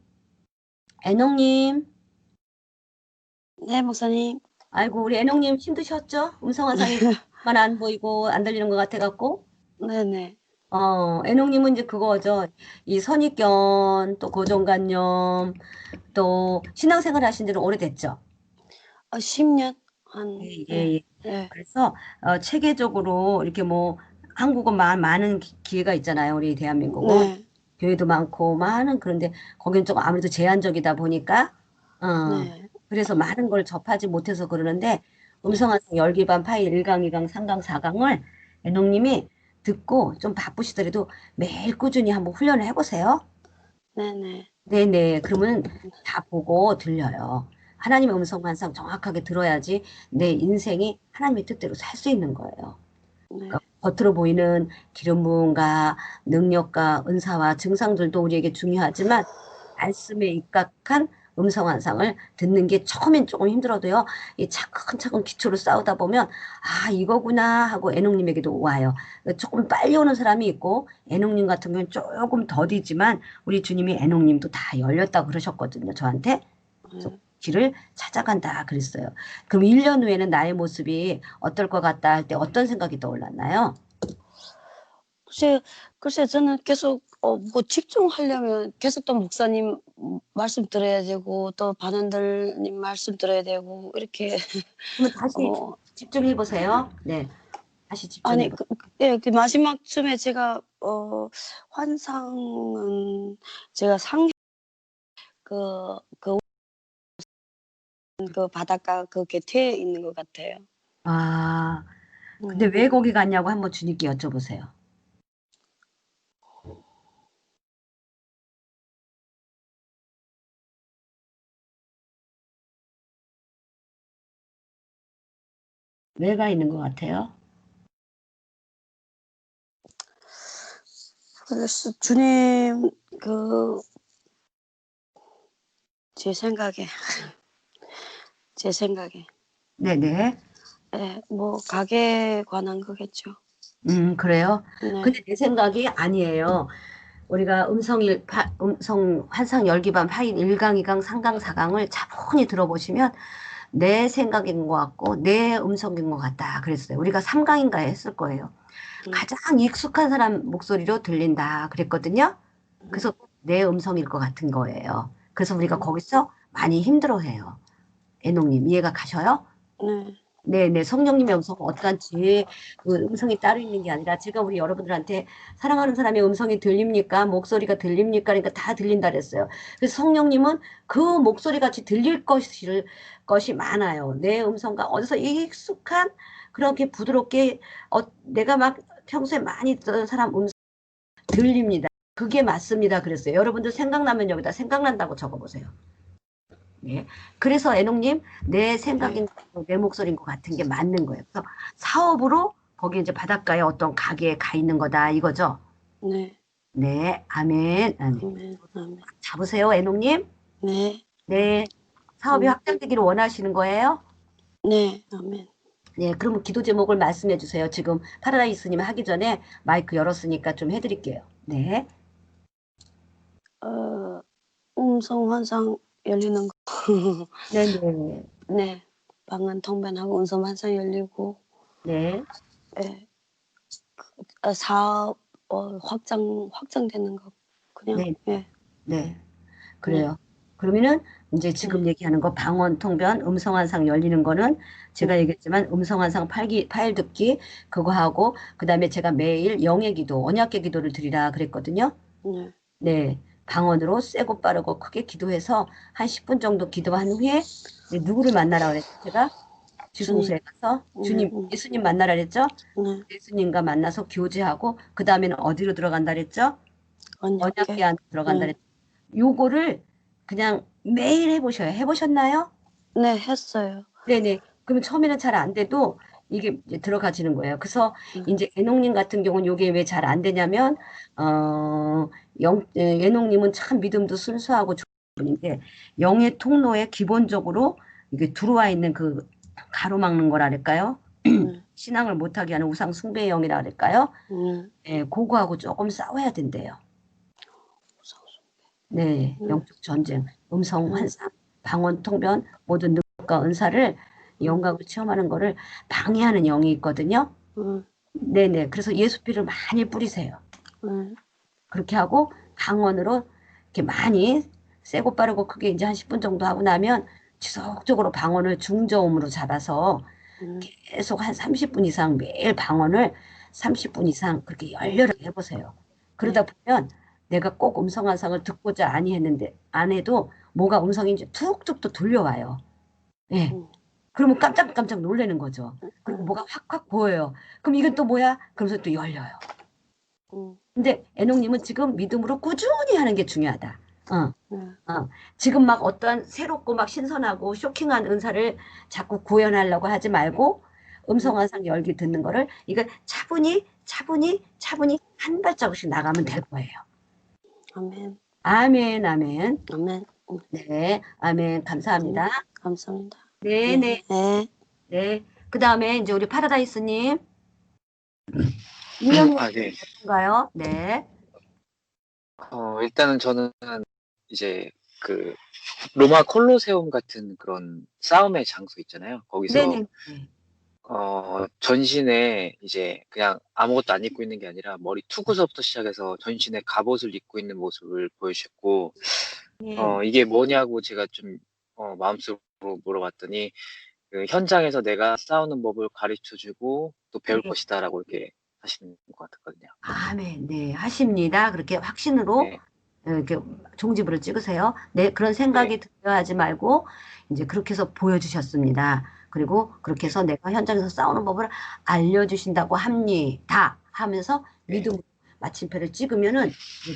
네, 목사님. 아이고, 우리 애농님 힘드셨죠? 음성 화상이 만 안 보이고 안 들리는 것 같아갖고. 네네. 애농님은 이제 그거죠. 이 선입견, 또 고정관념, 또 신앙생활 하신 지는 오래됐죠? 10년? 한, 예, 네. 예. 네. 그래서 체계적으로 이렇게 뭐 한국어만 많은 기회가 있잖아요. 우리 대한민국은 네. 교회도 많고 많은 그런데 거기는 좀 아무래도 제한적이다 보니까 네. 그래서 많은 걸 접하지 못해서 그러는데 음성화상 열기반 파일 1강, 2강, 3강, 4강을 애농님이 듣고 좀 바쁘시더라도 매일 꾸준히 한번 훈련을 해보세요. 네네. 네네. 그러면 다 보고 들려요. 하나님의 음성 환상 정확하게 들어야지 내 인생이 하나님의 뜻대로 살 수 있는 거예요. 네. 그러니까 겉으로 보이는 기름 부음과 능력과 은사와 증상들도 우리에게 중요하지만 말씀에 입각한 음성 환상을 듣는 게 처음엔 조금 힘들어도요. 이 차근차근 기초를 쌓다 보면 아 이거구나 하고 애농님에게도 와요. 조금 빨리 오는 사람이 있고 애농님 같은 경우는 조금 더디지만 우리 주님이 애농님도 다 열렸다고 그러셨거든요. 저한테. 그래서 길을 찾아간다 그랬어요. 그럼 1년 후에는 나의 모습이 어떨 것 같다 할 때 어떤 생각이 떠올랐나요? 글쎄 저는 계속 뭐 집중하려면 계속 또 목사님 말씀 들어야 되고 또 반원들님 말씀 들어야 되고 이렇게 그러면 다시 집중해 보세요. 네, 다시 집중해 아니 보세요. 그 마지막쯤에 제가 환상은 제가 그 바닷가 그 곁에 있는 것 같아요. 아, 근데 왜 거기 갔냐고 한번 주님께 여쭤보세요. 왜가 있는 것 같아요? 그래서 주님 제 생각에 네네. 뭐 가게에 관한 거겠죠. 그래요? 네. 근데 내 생각이 아니에요. 우리가 음성 환상 열기반 파일 1강, 2강, 3강, 4강을 차분히 들어보시면 내 생각인 것 같고 내 음성인 것 같다 그랬어요. 우리가 3강인가 했을 거예요. 가장 익숙한 사람 목소리로 들린다 그랬거든요. 그래서 내 음성일 것 같은 거예요. 그래서 우리가 거기서 많이 힘들어해요. 애농님 이해가 가셔요? 네. 네네. 성령님의 음성은 어떠한지 그 음성이 따로 있는 게 아니라 제가 우리 여러분들한테 사랑하는 사람의 음성이 들립니까? 목소리가 들립니까? 그러니까 다 들린다 그랬어요. 그래서 성령님은 그 목소리 같이 들릴 것이 많아요. 내 음성과 어디서 익숙한 그렇게 부드럽게 내가 막 평소에 많이 듣던 사람 음성 들립니다. 그게 맞습니다. 그랬어요. 여러분들 생각나면 여기다 생각난다고 적어보세요. 네. 그래서 애농님 내 생각인 내 목소리인 것 같은 게 맞는 거예요. 그래서 사업으로 거기 이제 바닷가에 어떤 가게에 가 있는 거다 이거죠. 네. 네, 아멘. 아멘. 아멘. 잡으세요, 애농님. 네. 네, 사업이 확장되기를 원하시는 거예요? 네. 아멘. 네, 그러면 기도 제목을 말씀해 주세요. 지금 파라다이스님 하기 전에 마이크 열었으니까 좀 해드릴게요. 네. 음성 환상 열리는 거. 네네. 네. 방언 통변하고 음성 환상 열리고. 네. 네. 사업 확장되는 거. 그냥 네. 예. 네. 그래요. 그러면은 이제 지금 얘기하는 거 방언, 통변, 음성환상 열리는 거는 제가 얘기했지만 음성환상 파일 듣기 그거 하고 그다음에 제가 매일 영의 기도, 언약의 기도를 드리라 그랬거든요. 네. 네. 방언으로 세고 빠르고 크게 기도해서 한 10분 정도 기도한 후에 이제 누구를 만나라 그랬죠? 제가 지성소에 가서 주님, 예수님 만나라 그랬죠? 네. 예수님과 만나서 교제하고 그 다음에는 어디로 들어간다 그랬죠? 언약궤 안에 들어간다 그랬죠? 요거를 그냥 매일 해보셔요. 해보셨나요? 네, 했어요. 네네. 그러면 처음에는 잘 안 돼도 이게 이제 들어가지는 거예요. 그래서 이제 애농님 같은 경우는 요게 왜 잘 안 되냐면, 애농님은 참 믿음도 순수하고 좋은 분인데, 영의 통로에 기본적으로 이게 들어와 있는 그 가로막는 거라 그럴까요? 신앙을 못하게 하는 우상 숭배의 영이라 그럴까요? 예, 그거하고 조금 싸워야 된대요. 네, 영적 전쟁, 음성 환상, 방언 통변 모든 능력과 은사를 영광을 체험하는 거를 방해하는 영이 있거든요. 네네. 그래서 예수피를 많이 뿌리세요. 그렇게 하고 방언으로 이렇게 많이 세고 빠르고 크게 이제 한 10분 정도 하고 나면 지속적으로 방언을 중저음으로 잡아서 계속 한 30분 이상 매일 방언을 30분 이상 그렇게 열렬하게 해보세요. 그러다 보면 내가 꼭 음성환상을 듣고자 아니했는데 안 해도 뭐가 음성인지 툭툭 또 들려와요. 예. 그러면 깜짝깜짝 놀라는 거죠. 그리고 뭐가 확확 보여요. 그럼 이건 또 뭐야? 그러면서 또 열려요. 근데 애농님은 지금 믿음으로 꾸준히 하는 게 중요하다. 지금 막 어떤 새롭고 막 신선하고 쇼킹한 은사를 자꾸 구현하려고 하지 말고 음성환상 열기 듣는 거를 이거 차분히 한 발자국씩 나가면 될 거예요. 아멘. 아멘, 아멘. 아멘. 네, 아멘. 감사합니다. 감사합니다. 네네. 네. 네. 그 다음에 이제 우리 파라다이스님. 1년 아, 네. 후인가요? 네. 일단은 저는 이제 그 로마 콜로세움 같은 그런 싸움의 장소 있잖아요. 거기서 네네. 전신에 이제 그냥 아무것도 안 입고 있는 게 아니라 머리 투구서부터 시작해서 전신에 갑옷을 입고 있는 모습을 보여주셨고, 이게 뭐냐고 제가 좀 마음속으로 물어봤더니 그 현장에서 내가 싸우는 법을 가르쳐주고 또 배울 네. 것이다라고 이렇게 하시는 것 같거든요. 아멘. 네. 하십니다. 그렇게 확신으로 네. 이렇게 종지부를 찍으세요. 네. 그런 생각이 들려 하지 말고 이제 그렇게 해서 보여주셨습니다. 그리고 그렇게 해서 내가 현장에서 싸우는 법을 알려주신다고 합니다. 하면서 믿음으로 마침표를 찍으면은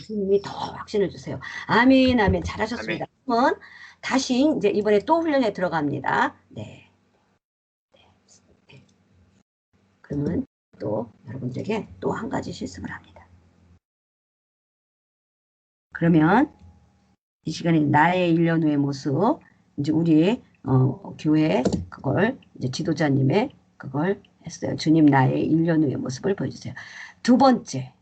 주님이 더 확신을 주세요. 아멘, 아멘. 잘하셨습니다. 그러면 다시 이제 이번에 또 훈련에 들어갑니다. 네. 그러면 또 여러분들에게 또 한 가지 실습을 합니다. 그러면 이 시간에 나의 1년 후의 모습, 이제 우리 교회 그걸 이제 지도자님의 그걸 했어요. 주님 나의 1년 후의 모습을 보여주세요. 두 번째,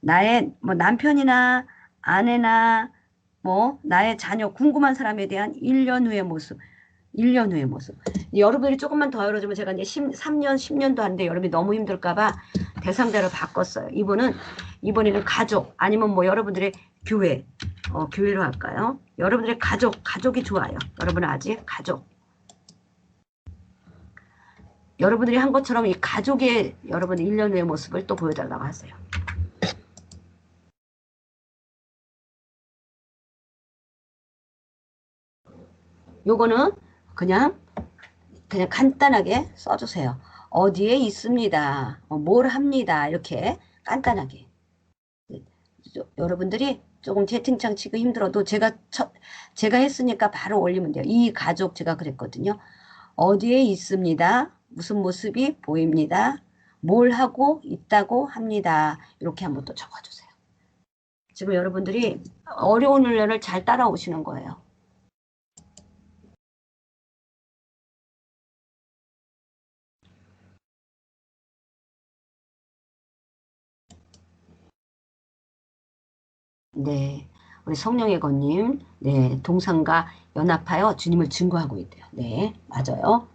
나의 뭐 남편이나 아내나 뭐 나의 자녀 궁금한 사람에 대한 1년 후의 모습. 1년 후의 모습. 여러분들이 조금만 더 열어주면 제가 이제 3년, 10년도 하는데 여러분이 너무 힘들까봐 대상자를 바꿨어요. 이번에는 가족, 아니면 뭐 여러분들의 교회, 교회로 할까요? 여러분들의 가족이 좋아요. 여러분은 아직 가족. 여러분들이 한 것처럼 이 가족의 여러분의 1년 후의 모습을 또 보여달라고 하세요. 요거는 그냥 간단하게 써주세요. 어디에 있습니다. 뭘 합니다. 이렇게 간단하게. 여러분들이 조금 채팅창 치기 힘들어도 제가 했으니까 바로 올리면 돼요. 이 가족 제가 그랬거든요. 어디에 있습니다. 무슨 모습이 보입니다. 뭘 하고 있다고 합니다. 이렇게 한번 또 적어주세요. 지금 여러분들이 어려운 훈련을 잘 따라오시는 거예요. 네, 우리 성령의 건님, 네, 동상과 연합하여 주님을 증거하고 있대요. 네, 맞아요.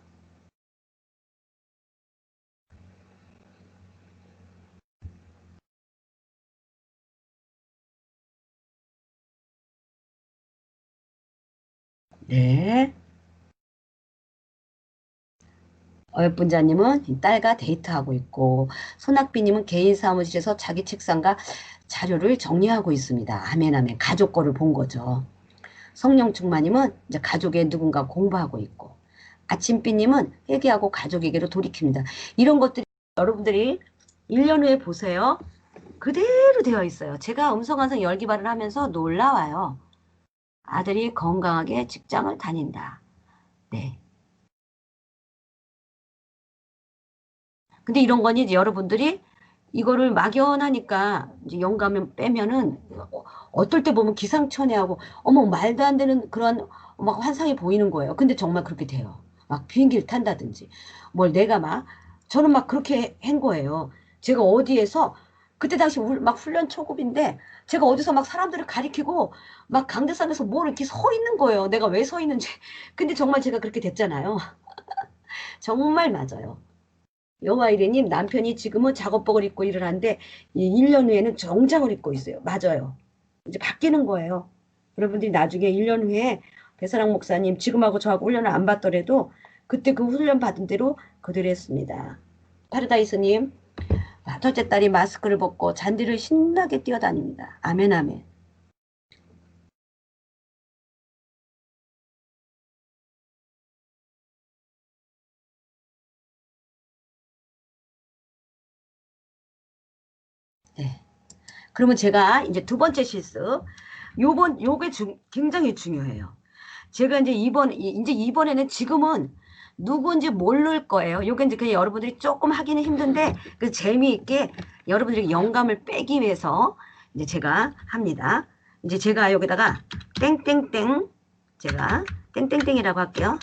네. 어여분자님은 딸과 데이트하고 있고, 손학비님은 개인 사무실에서 자기 책상과 자료를 정리하고 있습니다. 아멘, 아멘. 가족 거를 본 거죠. 성령충마님은 이제 가족의 누군가 공부하고 있고, 아침비님은 회개하고 가족에게로 돌이킵니다. 이런 것들이 여러분들이 1년 후에 보세요. 그대로 되어 있어요. 제가 음성환상 열기발을 하면서 놀라워요. 아들이 건강하게 직장을 다닌다. 네. 근데 이런 거니 이제 여러분들이 이거를 막연하니까 이제 영감을 빼면은 어떨 때 보면 기상천외하고 어머 말도 안 되는 그런 막 환상이 보이는 거예요. 근데 정말 그렇게 돼요. 막 비행기를 탄다든지 뭘 내가 막 저는 막 그렇게 한 거예요. 제가 어디에서 그때 당시 막 훈련 초급인데 제가 어디서 막 사람들을 가리키고 막 강대상에서 뭘 이렇게 서 있는 거예요. 내가 왜 서 있는지. 근데 정말 제가 그렇게 됐잖아요. 정말 맞아요. 여와이레님 남편이 지금은 작업복을 입고 일을 하는데 1년 후에는 정장을 입고 있어요. 맞아요. 이제 바뀌는 거예요. 여러분들이 나중에 1년 후에 배사랑 목사님 지금하고 저하고 훈련을 안 받더라도 그때 그 훈련 받은 대로 그대로 했습니다. 파라다이스님 첫째 딸이 마스크를 벗고 잔디를 신나게 뛰어다닙니다. 아멘 아멘. 네. 그러면 제가 이제 두 번째 실수. 요게 굉장히 중요해요. 제가 이제 이번에는 지금은 누구인지 모를 거예요. 요게 이제 그냥 여러분들이 조금 하기는 힘든데 그 재미있게 여러분들이 영감을 빼기 위해서 이제 제가 합니다. 이제 제가 여기다가 땡땡땡 제가 땡땡땡이라고 할게요.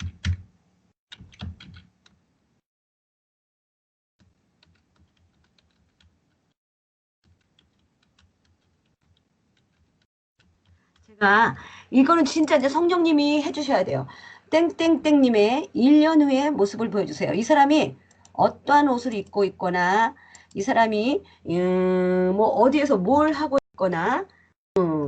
제가 이거는 진짜 이제 성령님이 해주셔야 돼요. 땡땡땡님의 1년 후의 모습을 보여주세요. 이 사람이 어떠한 옷을 입고 있거나 이 사람이 뭐 어디에서 뭘 하고 있거나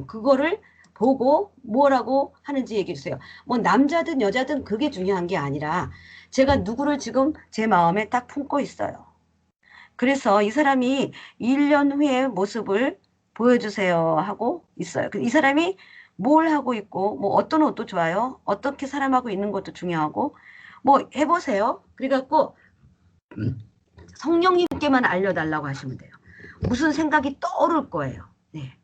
그거를 보고 뭐라고 하는지 얘기해 주세요. 뭐 남자든 여자든 그게 중요한 게 아니라 제가 누구를 지금 제 마음에 딱 품고 있어요. 그래서 이 사람이 1년 후의 모습을 보여주세요 하고 있어요. 이 사람이 뭘 하고 있고 뭐 어떤 옷도 좋아요. 어떻게 사람하고 있는 것도 중요하고 뭐 해보세요. 그래갖고 성령님께만 알려달라고 하시면 돼요. 무슨 생각이 떠오를 거예요. 네.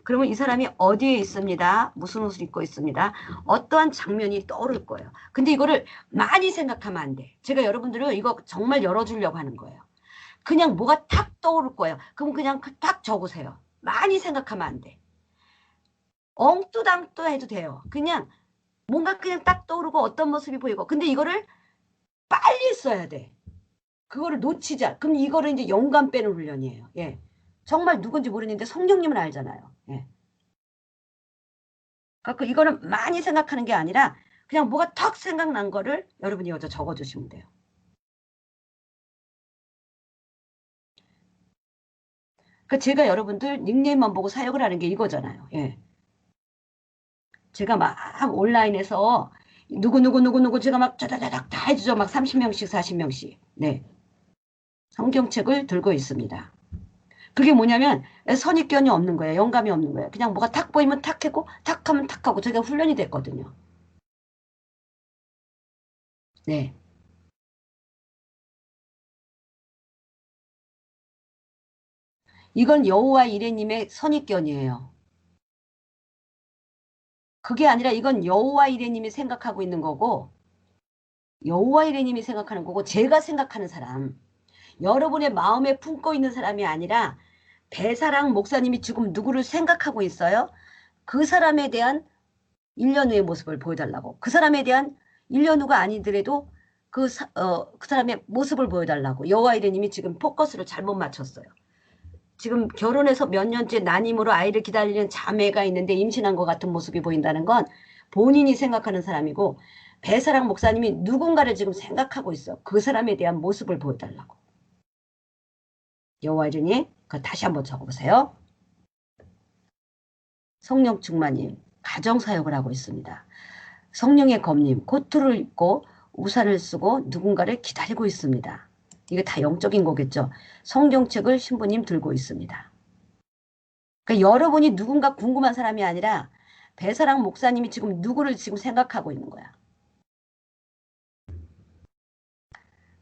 그러면 이 사람이 어디에 있습니다. 무슨 옷을 입고 있습니다. 어떠한 장면이 떠오를 거예요. 근데 이거를 많이 생각하면 안 돼. 제가 여러분들을 이거 정말 열어주려고 하는 거예요. 그냥 뭐가 탁 떠오를 거예요. 그럼 그냥 탁 적으세요. 많이 생각하면 안 돼. 엉뚜당뚜 해도 돼요. 그냥 뭔가 그냥 딱 떠오르고 어떤 모습이 보이고 근데 이거를 빨리 써야 돼. 그거를 놓치자. 그럼 이거를 이제 영감 빼는 훈련이에요. 예. 정말 누군지 모르는데 성령님은 알잖아요. 예. 그러니까 이거는 많이 생각하는 게 아니라 그냥 뭐가 턱 생각난 거를 여러분이 여기서 적어주시면 돼요. 그러니까 제가 여러분들 닉네임만 보고 사역을 하는 게 이거잖아요. 예. 제가 막 온라인에서 누구 제가 막 짜다다닥 다 해주죠. 막 30명씩 40명씩. 네. 성경책을 들고 있습니다. 그게 뭐냐면 선입견이 없는 거예요. 영감이 없는 거예요. 그냥 뭐가 탁 보이면 탁 하고 탁 하면 탁 하고 제가 훈련이 됐거든요. 네. 이건 여호와 이레님의 선입견이에요. 그게 아니라 이건 여호와 이레님이 생각하고 있는 거고 여호와 이레님이 생각하는 거고 제가 생각하는 사람 여러분의 마음에 품고 있는 사람이 아니라 배사랑 목사님이 지금 누구를 생각하고 있어요? 그 사람에 대한 1년 후의 모습을 보여달라고 그 사람에 대한 1년 후가 아니더라도 그 사람의 모습을 보여달라고 여호와 이레님이 지금 포커스를 잘못 맞췄어요. 지금 결혼해서 몇 년째 난임으로 아이를 기다리는 자매가 있는데 임신한 것 같은 모습이 보인다는 건 본인이 생각하는 사람이고 배사랑 목사님이 누군가를 지금 생각하고 있어. 그 사람에 대한 모습을 보여달라고. 여호와 이레님 그거 다시 한번 적어보세요. 성령 충만님 가정사역을 하고 있습니다. 성령의 검님, 코트를 입고 우산을 쓰고 누군가를 기다리고 있습니다. 이게 다 영적인 거겠죠. 성경책을 신부님 들고 있습니다. 그러니까 여러분이 누군가 궁금한 사람이 아니라 배사랑 목사님이 지금 누구를 지금 생각하고 있는 거야.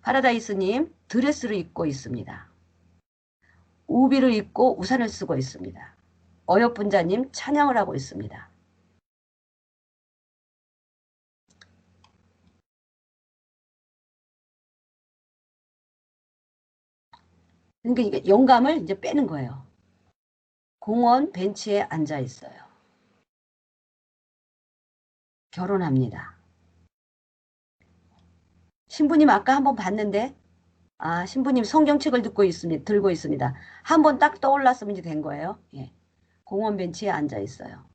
파라다이스님 드레스를 입고 있습니다. 우비를 입고 우산을 쓰고 있습니다. 어여분자님 찬양을 하고 있습니다. 그러니까 이게 영감을 이제 빼는 거예요. 공원 벤치에 앉아 있어요. 결혼합니다. 신부님 아까 한번 봤는데 신부님 성경책을 들고 있습니다. 한번 딱 떠올랐으면 이제 된 거예요. 예. 공원 벤치에 앉아 있어요.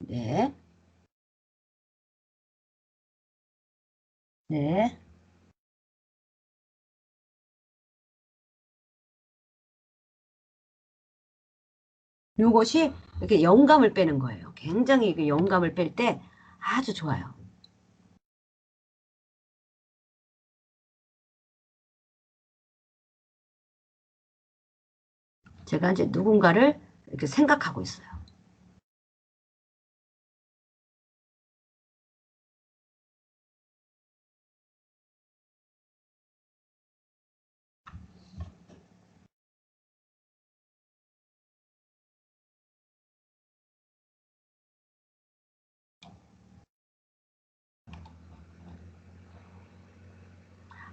네. 네. 이것이 이렇게 영감을 빼는 거예요. 굉장히 영감을 뺄 때 아주 좋아요. 제가 이제 누군가를 이렇게 생각하고 있어요.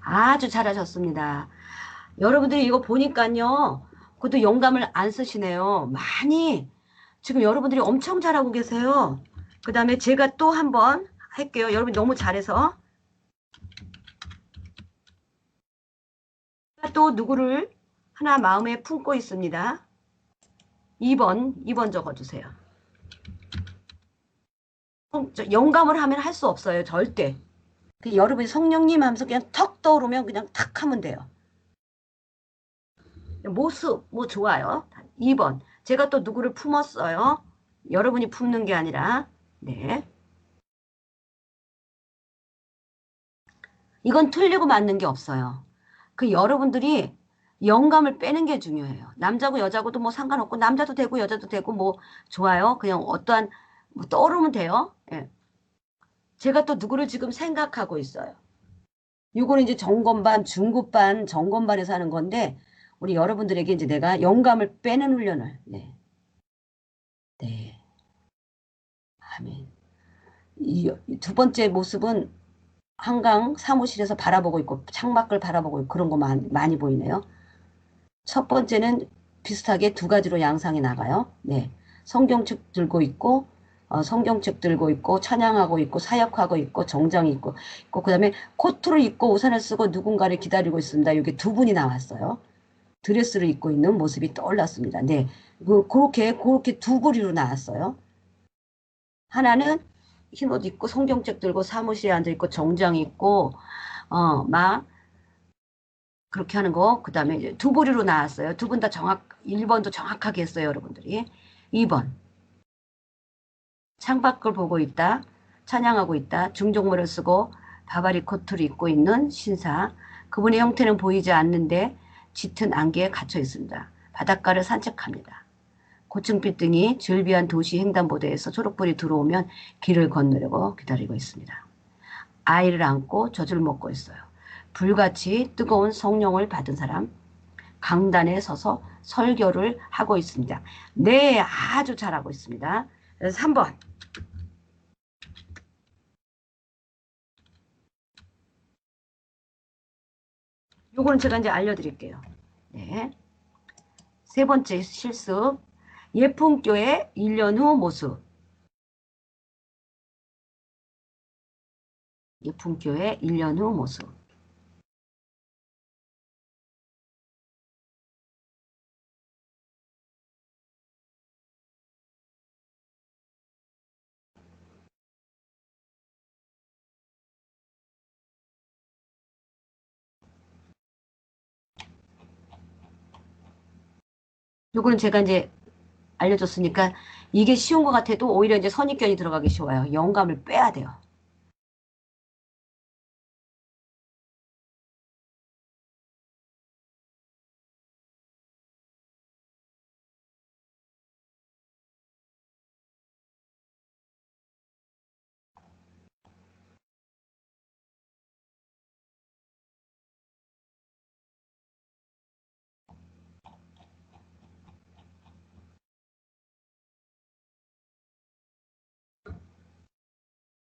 아주 잘하셨습니다. 여러분들이 이거 보니까요. 그것도 영감을 안 쓰시네요. 많이 지금 여러분들이 엄청 잘하고 계세요. 그 다음에 제가 또 한번 할게요. 여러분 너무 잘해서. 또 누구를 하나 마음에 품고 있습니다. 2번 적어주세요. 영감을 하면 할 수 없어요. 절대. 여러분이 성령님 하면서 그냥 턱 떠오르면 그냥 탁 하면 돼요. 모습 뭐 좋아요. 2번 제가 또 누구를 품었어요. 여러분이 품는 게 아니라 네. 이건 틀리고 맞는 게 없어요. 여러분들이 영감을 빼는 게 중요해요. 남자고 여자고도 뭐 상관없고 남자도 되고 여자도 되고 뭐 좋아요. 그냥 어떠한 뭐 떠오르면 돼요. 예. 제가 또 누구를 지금 생각하고 있어요. 이거는 이제 점검반, 중급반, 점검반에서 하는 건데 우리 여러분들에게 이제 내가 영감을 빼는 훈련을 네. 아멘. 이 두 번째 모습은 한강 사무실에서 바라보고 있고 창밖을 바라보고 있고 그런 거 많이 보이네요. 첫 번째는 비슷하게 두 가지로 양상이 나가요. 네, 성경책 들고 있고 성경책 들고 있고 찬양하고 있고 사역하고 있고 정장이 있고 그 다음에 코트를 입고 우산을 쓰고 누군가를 기다리고 있습니다. 이게 두 분이 나왔어요. 드레스를 입고 있는 모습이 떠올랐습니다. 네, 그렇게 두 부류로 나왔어요. 하나는 흰옷 입고 성경책 들고 사무실에 앉아있고 정장 입고 막 그렇게 하는 거. 그 다음에 이제 두 부류로 나왔어요. 두 분 다 1번도 정확하게 했어요. 여러분들이. 2번 창밖을 보고 있다. 찬양하고 있다. 중종모를 쓰고 바바리 코트를 입고 있는 신사. 그분의 형태는 보이지 않는데 짙은 안개에 갇혀 있습니다. 바닷가를 산책합니다. 고층빛 등이 즐비한 도시 횡단보도에서 초록불이 들어오면 길을 건너려고 기다리고 있습니다. 아이를 안고 젖을 먹고 있어요. 불같이 뜨거운 성령을 받은 사람, 강단에 서서 설교를 하고 있습니다. 네, 아주 잘하고 있습니다. 3번. 요거는 제가 이제 알려드릴게요. 네. 세 번째 실습. 예품교회 1년 후 모습. 예품교회 1년 후 모습. 요거는 제가 이제 알려줬으니까 이게 쉬운 것 같아도 오히려 이제 선입견이 들어가기 쉬워요. 영감을 빼야 돼요.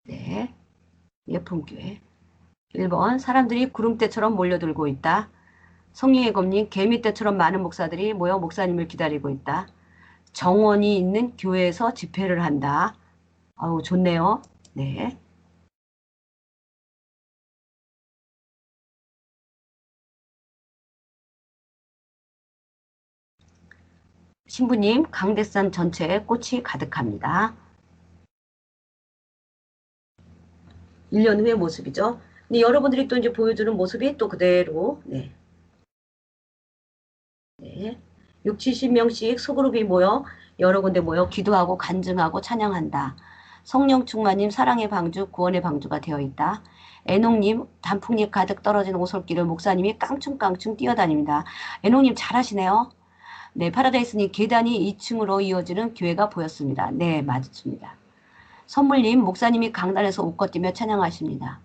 네, 예품교회. 1번 사람들이 구름대처럼 몰려들고 있다. 성령의 검님 개미떼처럼 많은 목사들이 모여 목사님을 기다리고 있다. 정원이 있는 교회에서 집회를 한다. 아우 좋네요. 네. 신부님 강대산 전체에 꽃이 가득합니다. 1년 후의 모습이죠. 근데 여러분들이 또 이제 보여주는 모습이 또 그대로 네. 네. 6, 70명씩 소그룹이 모여 여러 군데 모여 기도하고 간증하고 찬양한다. 성령 충만님 사랑의 방주 구원의 방주가 되어 있다. 애농님 단풍잎 가득 떨어진 오솔길을 목사님이 깡충깡충 뛰어다닙니다. 애농님 잘하시네요. 네, 파라다이스님 계단이 2층으로 이어지는 교회가 보였습니다. 네, 맞습니다. 선물님 목사님이 강단에서 웃고뛰며 찬양하십니다.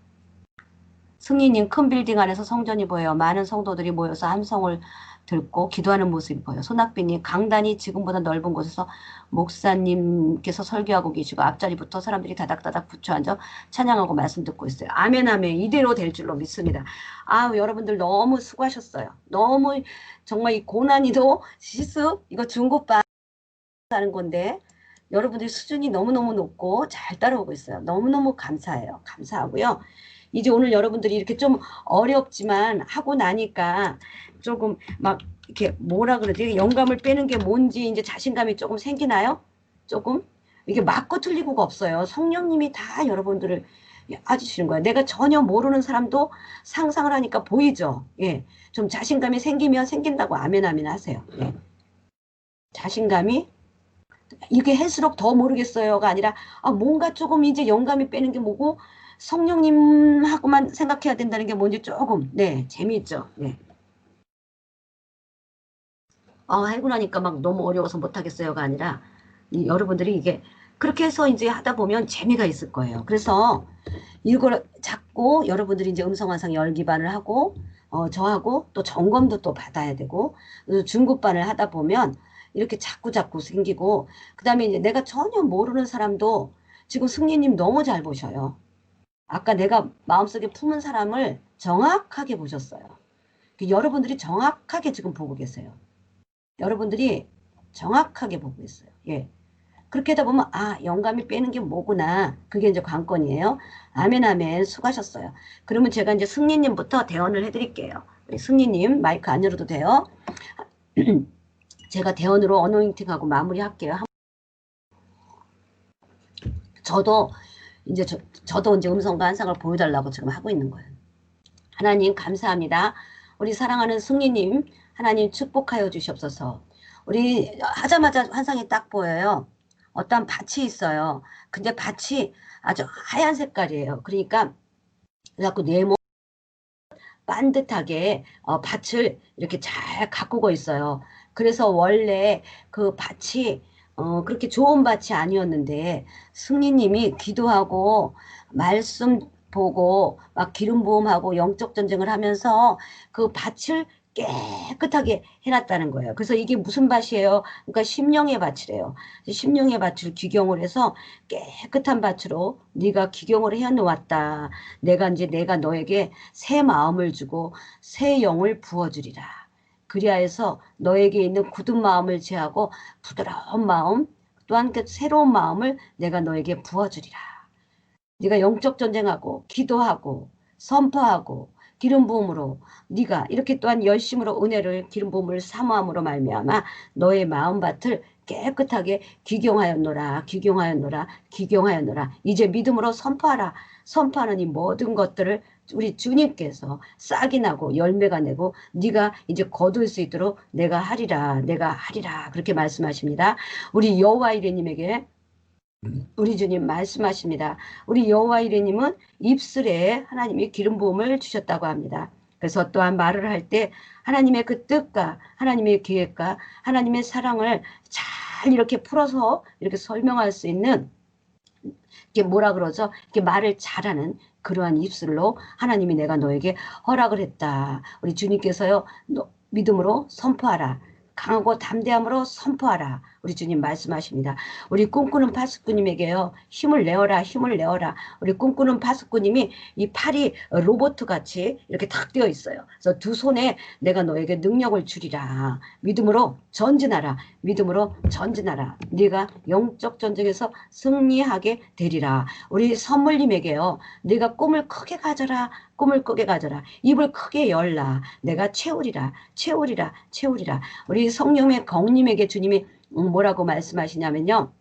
승리님 큰 빌딩 안에서 성전이 보여 많은 성도들이 모여서 함성을 듣고 기도하는 모습이 보여. 손학빈님 강단이 지금보다 넓은 곳에서 목사님께서 설교하고 계시고 앞자리부터 사람들이 다닥다닥 붙여앉아 찬양하고 말씀 듣고 있어요. 아멘 아멘 이대로 될 줄로 믿습니다. 아우 여러분들 너무 수고하셨어요. 너무 정말 이 고난이도 실습 이거 중고반 하는 건데 여러분들 수준이 너무너무 높고 잘 따라오고 있어요. 너무너무 감사해요. 감사하고요. 이제 오늘 여러분들이 이렇게 좀 어렵지만 하고 나니까 조금 막 이렇게 뭐라 그러지? 영감을 빼는 게 뭔지 이제 자신감이 조금 생기나요? 조금? 이게 맞고 틀리고가 없어요. 성령님이 다 여러분들을 아주시는 거예요. 내가 전혀 모르는 사람도 상상을 하니까 보이죠? 예. 좀 자신감이 생기면 생긴다고 아멘 아멘 하세요. 예. 자신감이 이게 할수록 더 모르겠어요가 아니라 뭔가 조금 이제 영감이 빼는 게 뭐고 성령님하고만 생각해야 된다는 게 뭔지 조금 네 재미있죠. 네. 하고 나니까 막 너무 어려워서 못하겠어요가 아니라 여러분들이 이게 그렇게 해서 이제 하다 보면 재미가 있을 거예요. 그래서 이걸 잡고 여러분들이 이제 음성환상 열기반을 하고 저하고 또 점검도 또 받아야 되고 중급반을 하다 보면 이렇게 자꾸 생기고 그 다음에 이제 내가 전혀 모르는 사람도 지금 승리님 너무 잘 보셔요. 아까 내가 마음속에 품은 사람을 정확하게 보셨어요. 여러분들이 정확하게 지금 보고 계세요. 여러분들이 정확하게 보고 있어요. 예. 그렇게 하다 보면 영감이 빼는 게 뭐구나. 그게 이제 관건이에요. 아멘 아멘 수고하셨어요. 그러면 제가 이제 승리님부터 대언을 해드릴게요. 우리 승리님 마이크 안 열어도 돼요. 제가 대언으로 어노인팅하고 마무리할게요. 저도 이제 음성과 환상을 보여달라고 지금 하고 있는 거예요. 하나님 감사합니다. 우리 사랑하는 승리님 하나님 축복하여 주시옵소서. 우리 하자마자 환상이 딱 보여요. 어떤 밭이 있어요. 근데 밭이 아주 하얀 색깔이에요. 그러니까 자꾸 네모 반듯하게 밭을 이렇게 잘 가꾸고 있어요. 그래서 원래 그 밭이 그렇게 좋은 밭이 아니었는데 승리님이 기도하고 말씀 보고 막 기름 부음하고 영적 전쟁을 하면서 그 밭을 깨끗하게 해놨다는 거예요. 그래서 이게 무슨 밭이에요? 그러니까 심령의 밭이래요. 심령의 밭을 귀경을 해서 깨끗한 밭으로 네가 귀경을 해놓았다. 내가 너에게 새 마음을 주고 새 영을 부어주리라. 그리하여서 너에게 있는 굳은 마음을 제하고 부드러운 마음 또한 그 새로운 마음을 내가 너에게 부어주리라. 네가 영적 전쟁하고 기도하고 선포하고 기름 부음으로 네가 이렇게 또한 열심으로 은혜를 기름 부음을 사모함으로 말미암아 너의 마음밭을 깨끗하게 귀경하였노라. 이제 믿음으로 선포하라. 선포하는 이 모든 것들을 우리 주님께서 싹이 나고 열매가 내고 네가 이제 거둘 수 있도록 내가 하리라 그렇게 말씀하십니다. 우리 여호와 이레님에게 우리 주님 말씀하십니다. 우리 여호와 이레님은 입술에 하나님이 기름 부음을 주셨다고 합니다. 그래서 또한 말을 할 때 하나님의 그 뜻과 하나님의 계획과 하나님의 사랑을 잘 이렇게 풀어서 이렇게 설명할 수 있는, 이게 뭐라 그러죠? 이렇게 말을 잘하는 그러한 입술로 하나님이 내가 너에게 허락을 했다. 우리 주님께서요, 믿음으로 선포하라. 강하고 담대함으로 선포하라. 우리 주님 말씀하십니다. 우리 꿈꾸는 파수꾼님에게요, 힘을 내어라, 힘을 내어라. 우리 꿈꾸는 파수꾼님이 이 팔이 로봇 같이 이렇게 탁 되어 있어요. 그래서 두 손에 내가 너에게 능력을 주리라. 믿음으로 전진하라. 믿음으로 전진하라. 네가 영적 전쟁에서 승리하게 되리라. 우리 선물님에게요, 네가 꿈을 크게 가져라. 꿈을 크게 가져라. 입을 크게 열라. 내가 채우리라. 채우리라. 채우리라. 우리 성령의 경님에게 주님이 뭐라고 말씀하시냐면요,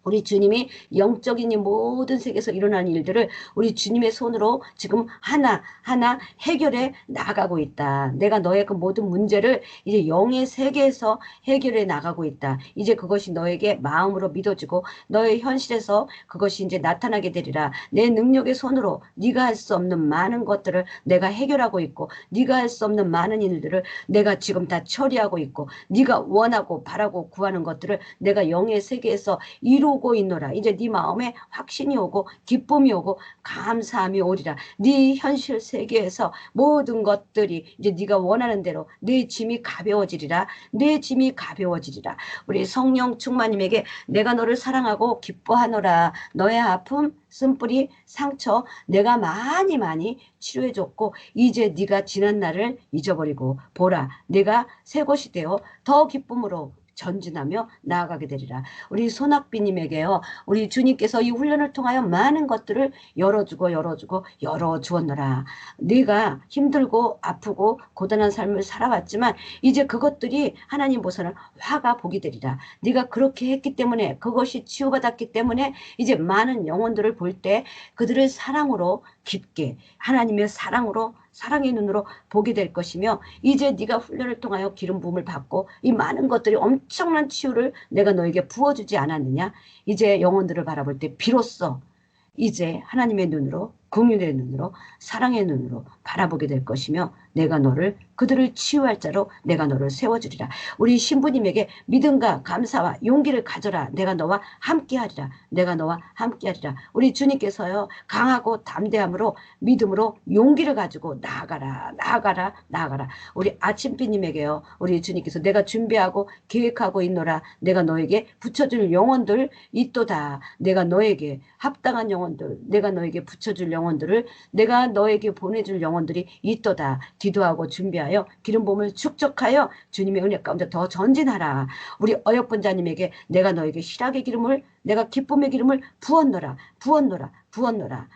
우리 주님이 영적인 이 모든 세계에서 일어나는 일들을 우리 주님의 손으로 지금 하나하나 해결해 나가고 있다. 내가 너의 그 모든 문제를 이제 영의 세계에서 해결해 나가고 있다. 이제 그것이 너에게 마음으로 믿어지고 너의 현실에서 그것이 이제 나타나게 되리라. 내 능력의 손으로 네가 할 수 없는 많은 것들을 내가 해결하고 있고, 네가 할 수 없는 많은 일들을 내가 지금 다 처리하고 있고, 네가 원하고 바라고 구하는 것들을 내가 영의 세계에서 이루고 있노라. 이제 네 마음에 확신이 오고 기쁨이 오고 감사함이 오리라. 네 현실 세계에서 모든 것들이 이제 네가 원하는 대로 네 짐이 가벼워지리라. 네 짐이 가벼워지리라. 우리 성령 충만님에게 내가 너를 사랑하고 기뻐하노라. 너의 아픔, 쓴뿌리, 상처 내가 많이 치료해줬고, 이제 네가 지난 날을 잊어버리고 보라, 내가 새 것이 되어 더 기쁨으로 전진하며 나아가게 되리라. 우리 손학비님에게요, 우리 주님께서 이 훈련을 통하여 많은 것들을 열어주었노라. 네가 힘들고 아프고 고단한 삶을 살아왔지만 이제 그것들이 하나님 보서는 화가 복이 되리라. 네가 그렇게 했기 때문에, 그것이 치유받았기 때문에 이제 많은 영혼들을 볼 때 그들을 사랑으로 깊게, 하나님의 사랑으로, 사랑의 눈으로 보게 될 것이며, 이제 네가 훈련을 통하여 기름 부음을 받고 이 많은 것들이 엄청난 치유를 내가 너에게 부어주지 않았느냐. 이제 영혼들을 바라볼 때 비로소 이제 하나님의 눈으로, 긍휼의 눈으로, 사랑의 눈으로 바라보게 될 것이며, 내가 너를, 그들을 치유할 자로 내가 너를 세워주리라. 우리 신부님에게 믿음과 감사와 용기를 가져라. 내가 너와 함께하리라. 내가 너와 함께하리라. 우리 주님께서요, 강하고 담대함으로 믿음으로 용기를 가지고 나아가라. 우리 아침비님에게요, 우리 주님께서 내가 준비하고 계획하고 있노라. 내가 너에게 붙여줄 영혼들 있도다. 내가 너에게 합당한 영혼들, 내가 너에게 붙여줄 영혼들을, 내가 너에게 보내줄 영혼들이 있도다. 기도하고 준비하여 기름 부음을 축적하여 주님의 은혜 가운데 더 전진하라. 우리 어여쁜 자님에게 내가 너에게 희락의 기름을, 내가 기쁨의 기름을 부었노라.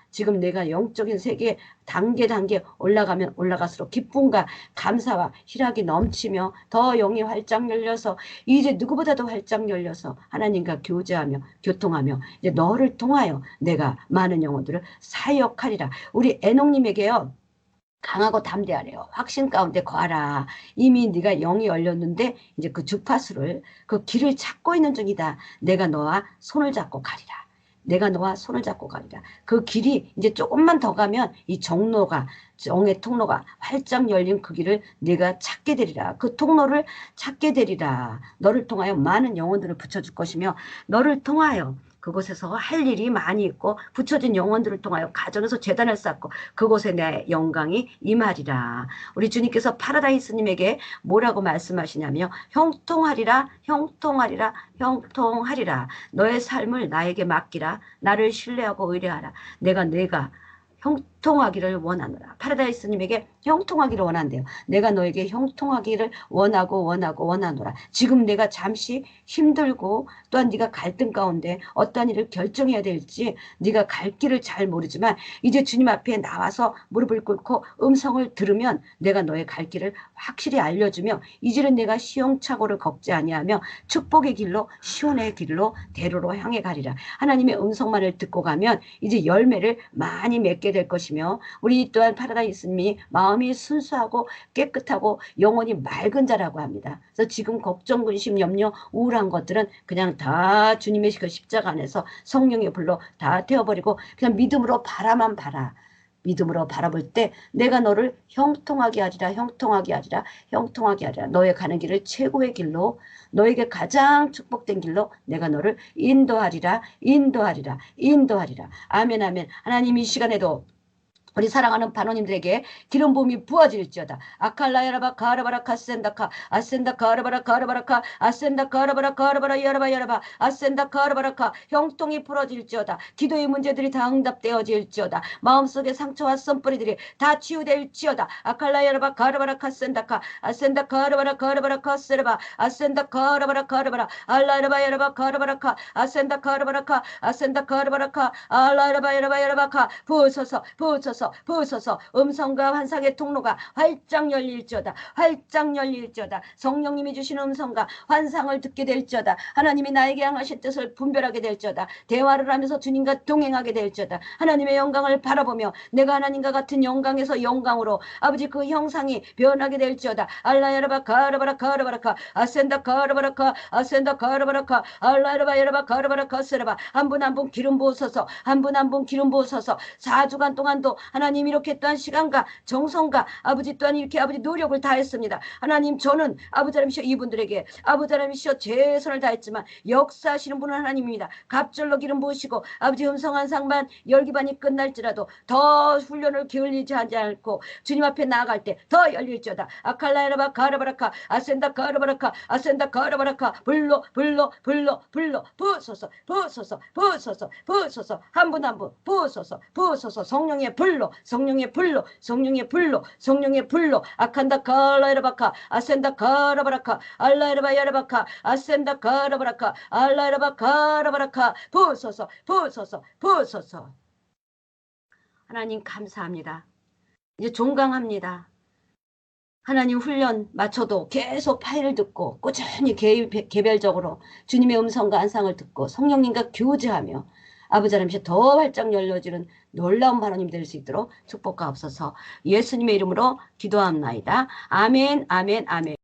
지금 내가 영적인 세계에 단계 올라가면 올라갈수록 기쁨과 감사와 희락이 넘치며 더 영이 활짝 열려서 이제 누구보다도 활짝 열려서 하나님과 교제하며 교통하며 이제 너를 통하여 내가 많은 영혼들을 사역하리라. 우리 애녹님에게요, 강하고 담대하래요. 확신 가운데 거하라. 이미 네가 영이 열렸는데 이제 그 주파수를, 그 길을 찾고 있는 중이다. 내가 너와 손을 잡고 가리라. 그 길이 이제 조금만 더 가면 이 정의 통로가 활짝 열린 그 길을 네가 찾게 되리라. 그 통로를 찾게 되리라. 너를 통하여 많은 영혼들을 붙여줄 것이며, 너를 통하여 그곳에서 할 일이 많이 있고, 붙여진 영혼들을 통하여 가정에서 재단을 쌓고 그곳에 내 영광이 임하리라. 우리 주님께서 파라다이스님에게 뭐라고 말씀하시냐며, 형통하리라. 너의 삶을 나에게 맡기라. 나를 신뢰하고 의뢰하라. 내가 형통하기를 원하노라. 파라다이스님에게 형통하기를 원한대요. 내가 너에게 형통하기를 원하노라. 지금 내가 잠시 힘들고 또한 네가 갈등 가운데 어떠한 일을 결정해야 될지 네가 갈 길을 잘 모르지만, 이제 주님 앞에 나와서 무릎을 꿇고 음성을 들으면 내가 너의 갈 길을 확실히 알려주며, 이제는 내가 시행착오를 겪지 아니하며 축복의 길로, 시온의 길로, 대로로 향해 가리라. 하나님의 음성만을 듣고 가면 이제 열매를 많이 맺게 될 것이며, 주시며 우리 또한 파라다이스님이 마음이 순수하고 깨끗하고 영혼이 맑은 자라고 합니다. 그래서 지금 걱정, 근심, 염려, 우울한 것들은 그냥 다 주님의 그 십자가 안에서 성령의 불로 다 태워버리고 그냥 믿음으로 바라만 봐라. 믿음으로 바라볼 때 내가 너를 형통하게 하리라, 형통하게 하리라, 형통하게 하리라. 너의 가는 길을 최고의 길로, 너에게 가장 축복된 길로 내가 너를 인도하리라, 인도하리라, 인도하리라. 아멘, 아멘. 하나님 이 시간에도 우리 사랑하는 반원님들에게 기름 부음이 부어질지어다. 아칼라야라바 가라바라 카센다카 아센다 가라바라 가라바라카 아센다 가라바라 가라바라 야라바 야라바 아센다 가라바라카 형통이 풀어질지어다. 기도의 문제들이 다 응답되어질지어다. 마음속의 상처와 썸뿌리들이 다 치유될지어다. 아칼라야라바 가라바라 카센다카 아센다 가라바라 가라바라 카세라바 아센다 가라바라 가라바라 알라야라바 야라바 가라바라카 아센다 가라바라카 아센다 가라바라카 알라야라바 야라바 야라바카 부어서서 부어서서 부으소서. 음성과 환상의 통로가 활짝 열릴지어다. 활짝 열릴지어다. 성령님이 주신 음성과 환상을 듣게 될지어다. 하나님이 나에게 향하신 뜻을 분별하게 될지어다. 대화를 하면서 주님과 동행하게 될지어다. 하나님의 영광을 바라보며 내가 하나님과 같은 영광에서 영광으로 아버지 그 형상이 변하게 될지어다. 알라야라바 가라바라 가라바라카 아센다 가라바라카 아센다 가라바라카 알라야라바 야라바 가라바라카 세라바 한 분 한 분 기름 부으소서. 한 분 한 분 기름 부으소서. 4주간 동안도 하나님 이렇게 또한 시간과 정성과 아버지 또한 이렇게 아버지 노력을 다했습니다. 하나님 저는 아버지 하나님이시여 이분들에게 아버지 하나님이시여 최선을 다했지만 역사하시는 분은 하나님입니다. 갑절로 기름 부으시고 아버지 음성한상만 열기반이 끝날지라도 더 훈련을 게을리지 하지 않고 주님 앞에 나아갈 때 더 열릴지어다. 아칼라야라바 가라바라카 아센다 가라바라카 아센다 가라바라카 불로 불로 불로 불로 부으소서 부으소서 부으소서 부으소서 한 분 한 분 부으소서 부으소서 성령의 불로 성령의 불로 성령의 불로 성령의 불로 아칸다 칼라이라바카 아센다 카라바라카 알라이라바 야라바카 아센다 카라바라카 알라이라바 카라바라카 부으소서 부으소서 부으소서. 하나님 감사합니다. 이제 종강합니다. 하나님 훈련 마쳐도 계속 파일을 듣고 꾸준히 개별적으로 주님의 음성과 안상을 듣고 성령님과 교제하며 아버지 하나님께 더 활짝 열려지는 놀라운 반원님 될 수 있도록 축복하옵소서. 예수님의 이름으로 기도합나이다. 아멘, 아멘, 아멘.